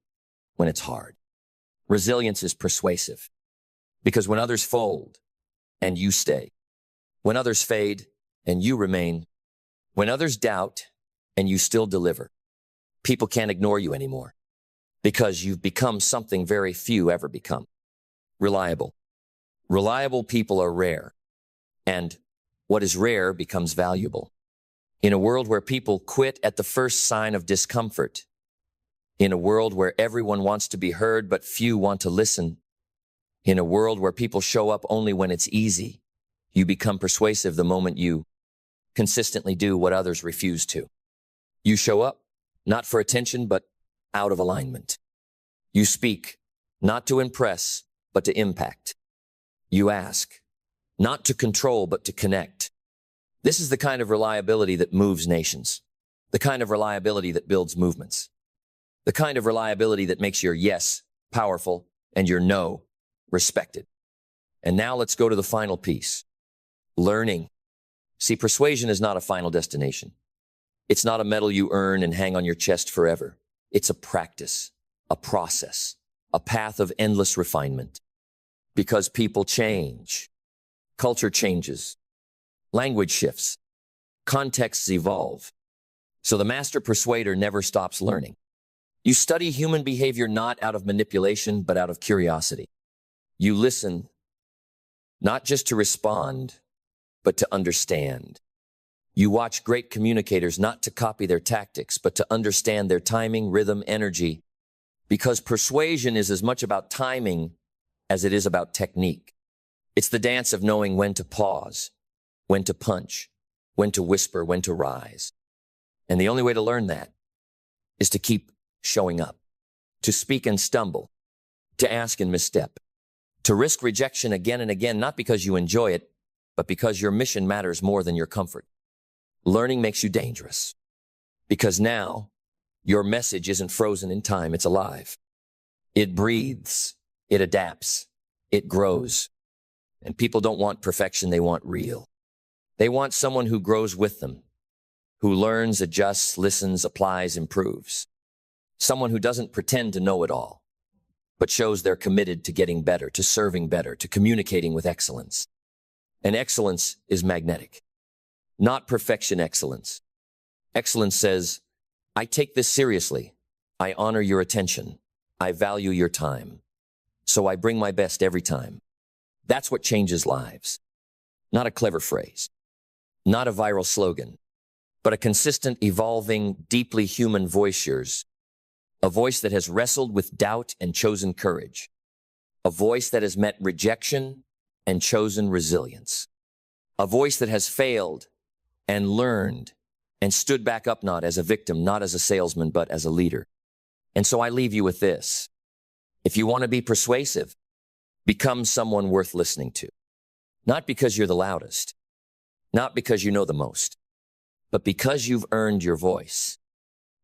when it's hard. Resilience is persuasive. Because when others fold and you stay, when others fade and you remain, when others doubt and you still deliver, people can't ignore you anymore because you've become something very few ever become. Reliable. Reliable people are rare, and what is rare becomes valuable. In a world where people quit at the first sign of discomfort, in a world where everyone wants to be heard but few want to listen, in a world where people show up only when it's easy, you become persuasive the moment you consistently do what others refuse to. You show up, not for attention, but out of alignment. You speak, not to impress, but to impact. You ask, not to control, but to connect. This is the kind of reliability that moves nations, the kind of reliability that builds movements, the kind of reliability that makes your yes powerful and your no respected. And now let's go to the final piece, learning. See, persuasion is not a final destination. It's not a medal you earn and hang on your chest forever. It's a practice, a process, a path of endless refinement. Because people change, culture changes, language shifts, contexts evolve. So the master persuader never stops learning. You study human behavior not out of manipulation, but out of curiosity. You listen, not just to respond, but to understand. You watch great communicators not to copy their tactics, but to understand their timing, rhythm, energy. Because persuasion is as much about timing as it is about technique. It's the dance of knowing when to pause, when to punch, when to whisper, when to rise. And the only way to learn that is to keep showing up, to speak and stumble, to ask and misstep, to risk rejection again and again, not because you enjoy it, but because your mission matters more than your comfort. Learning makes you dangerous because now your message isn't frozen in time, it's alive. It breathes, it adapts, it grows. And people don't want perfection, they want real. They want someone who grows with them, who learns, adjusts, listens, applies, improves. Someone who doesn't pretend to know it all, but shows they're committed to getting better, to serving better, to communicating with excellence. And excellence is magnetic, not perfection excellence. Excellence says, I take this seriously. I honor your attention. I value your time. So I bring my best every time. That's what changes lives. Not a clever phrase, not a viral slogan, but a consistent, evolving, deeply human voice yours. A voice that has wrestled with doubt and chosen courage. A voice that has met rejection and chosen resilience. A voice that has failed and learned and stood back up not as a victim, not as a salesman, but as a leader. And so I leave you with this. If you want to be persuasive, become someone worth listening to. Not because you're the loudest, not because you know the most, but because you've earned your voice,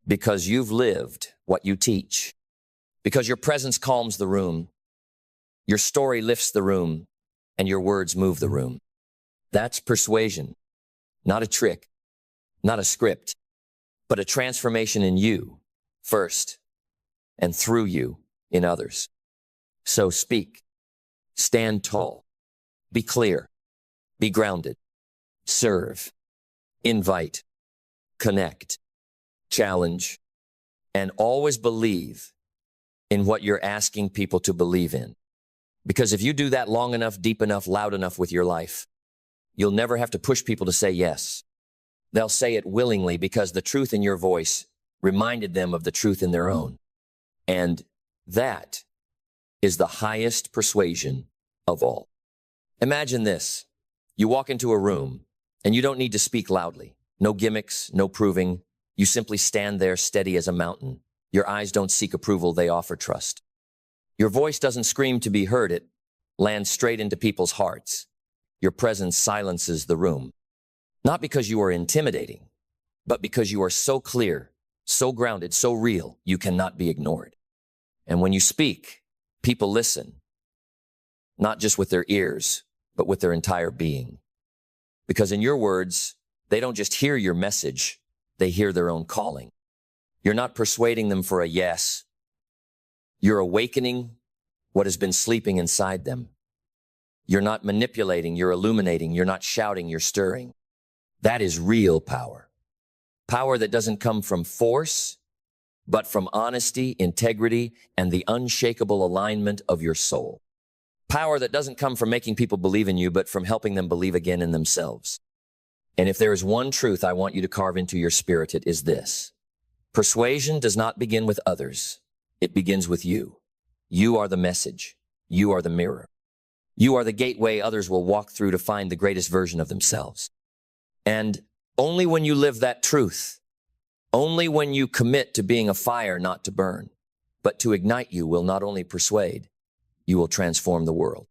because you've lived what you teach, because your presence calms the room, your story lifts the room, and your words move the room. That's persuasion, not a trick, not a script. but a transformation in you first and through you in others. So speak, stand tall, be clear, be grounded, serve, invite, connect, challenge, and always believe in what you're asking people to believe in. Because if you do that long enough, deep enough, loud enough with your life, you'll never have to push people to say yes. They'll say it willingly because the truth in your voice reminded them of the truth in their own. And that is the highest persuasion of all. Imagine this. You walk into a room and you don't need to speak loudly. No gimmicks, no proving. You simply stand there steady as a mountain. Your eyes don't seek approval, they offer trust. Your voice doesn't scream to be heard, it lands straight into people's hearts. Your presence silences the room. Not because you are intimidating, but because you are so clear, so grounded, so real, you cannot be ignored. And when you speak, people listen, not just with their ears, but with their entire being. Because in your words, they don't just hear your message, they hear their own calling. You're not persuading them for a yes. You're awakening what has been sleeping inside them. You're not manipulating, you're illuminating. You're not shouting, you're stirring. That is real power. Power that doesn't come from force, but from honesty, integrity, and the unshakable alignment of your soul. Power that doesn't come from making people believe in you, but from helping them believe again in themselves. And if there is one truth I want you to carve into your spirit, it is this. Persuasion does not begin with others. It begins with you. You are the message. You are the mirror. You are the gateway others will walk through to find the greatest version of themselves. And only when you live that truth, only when you commit to being a fire not to burn, but to ignite, you will not only persuade, you will transform the world.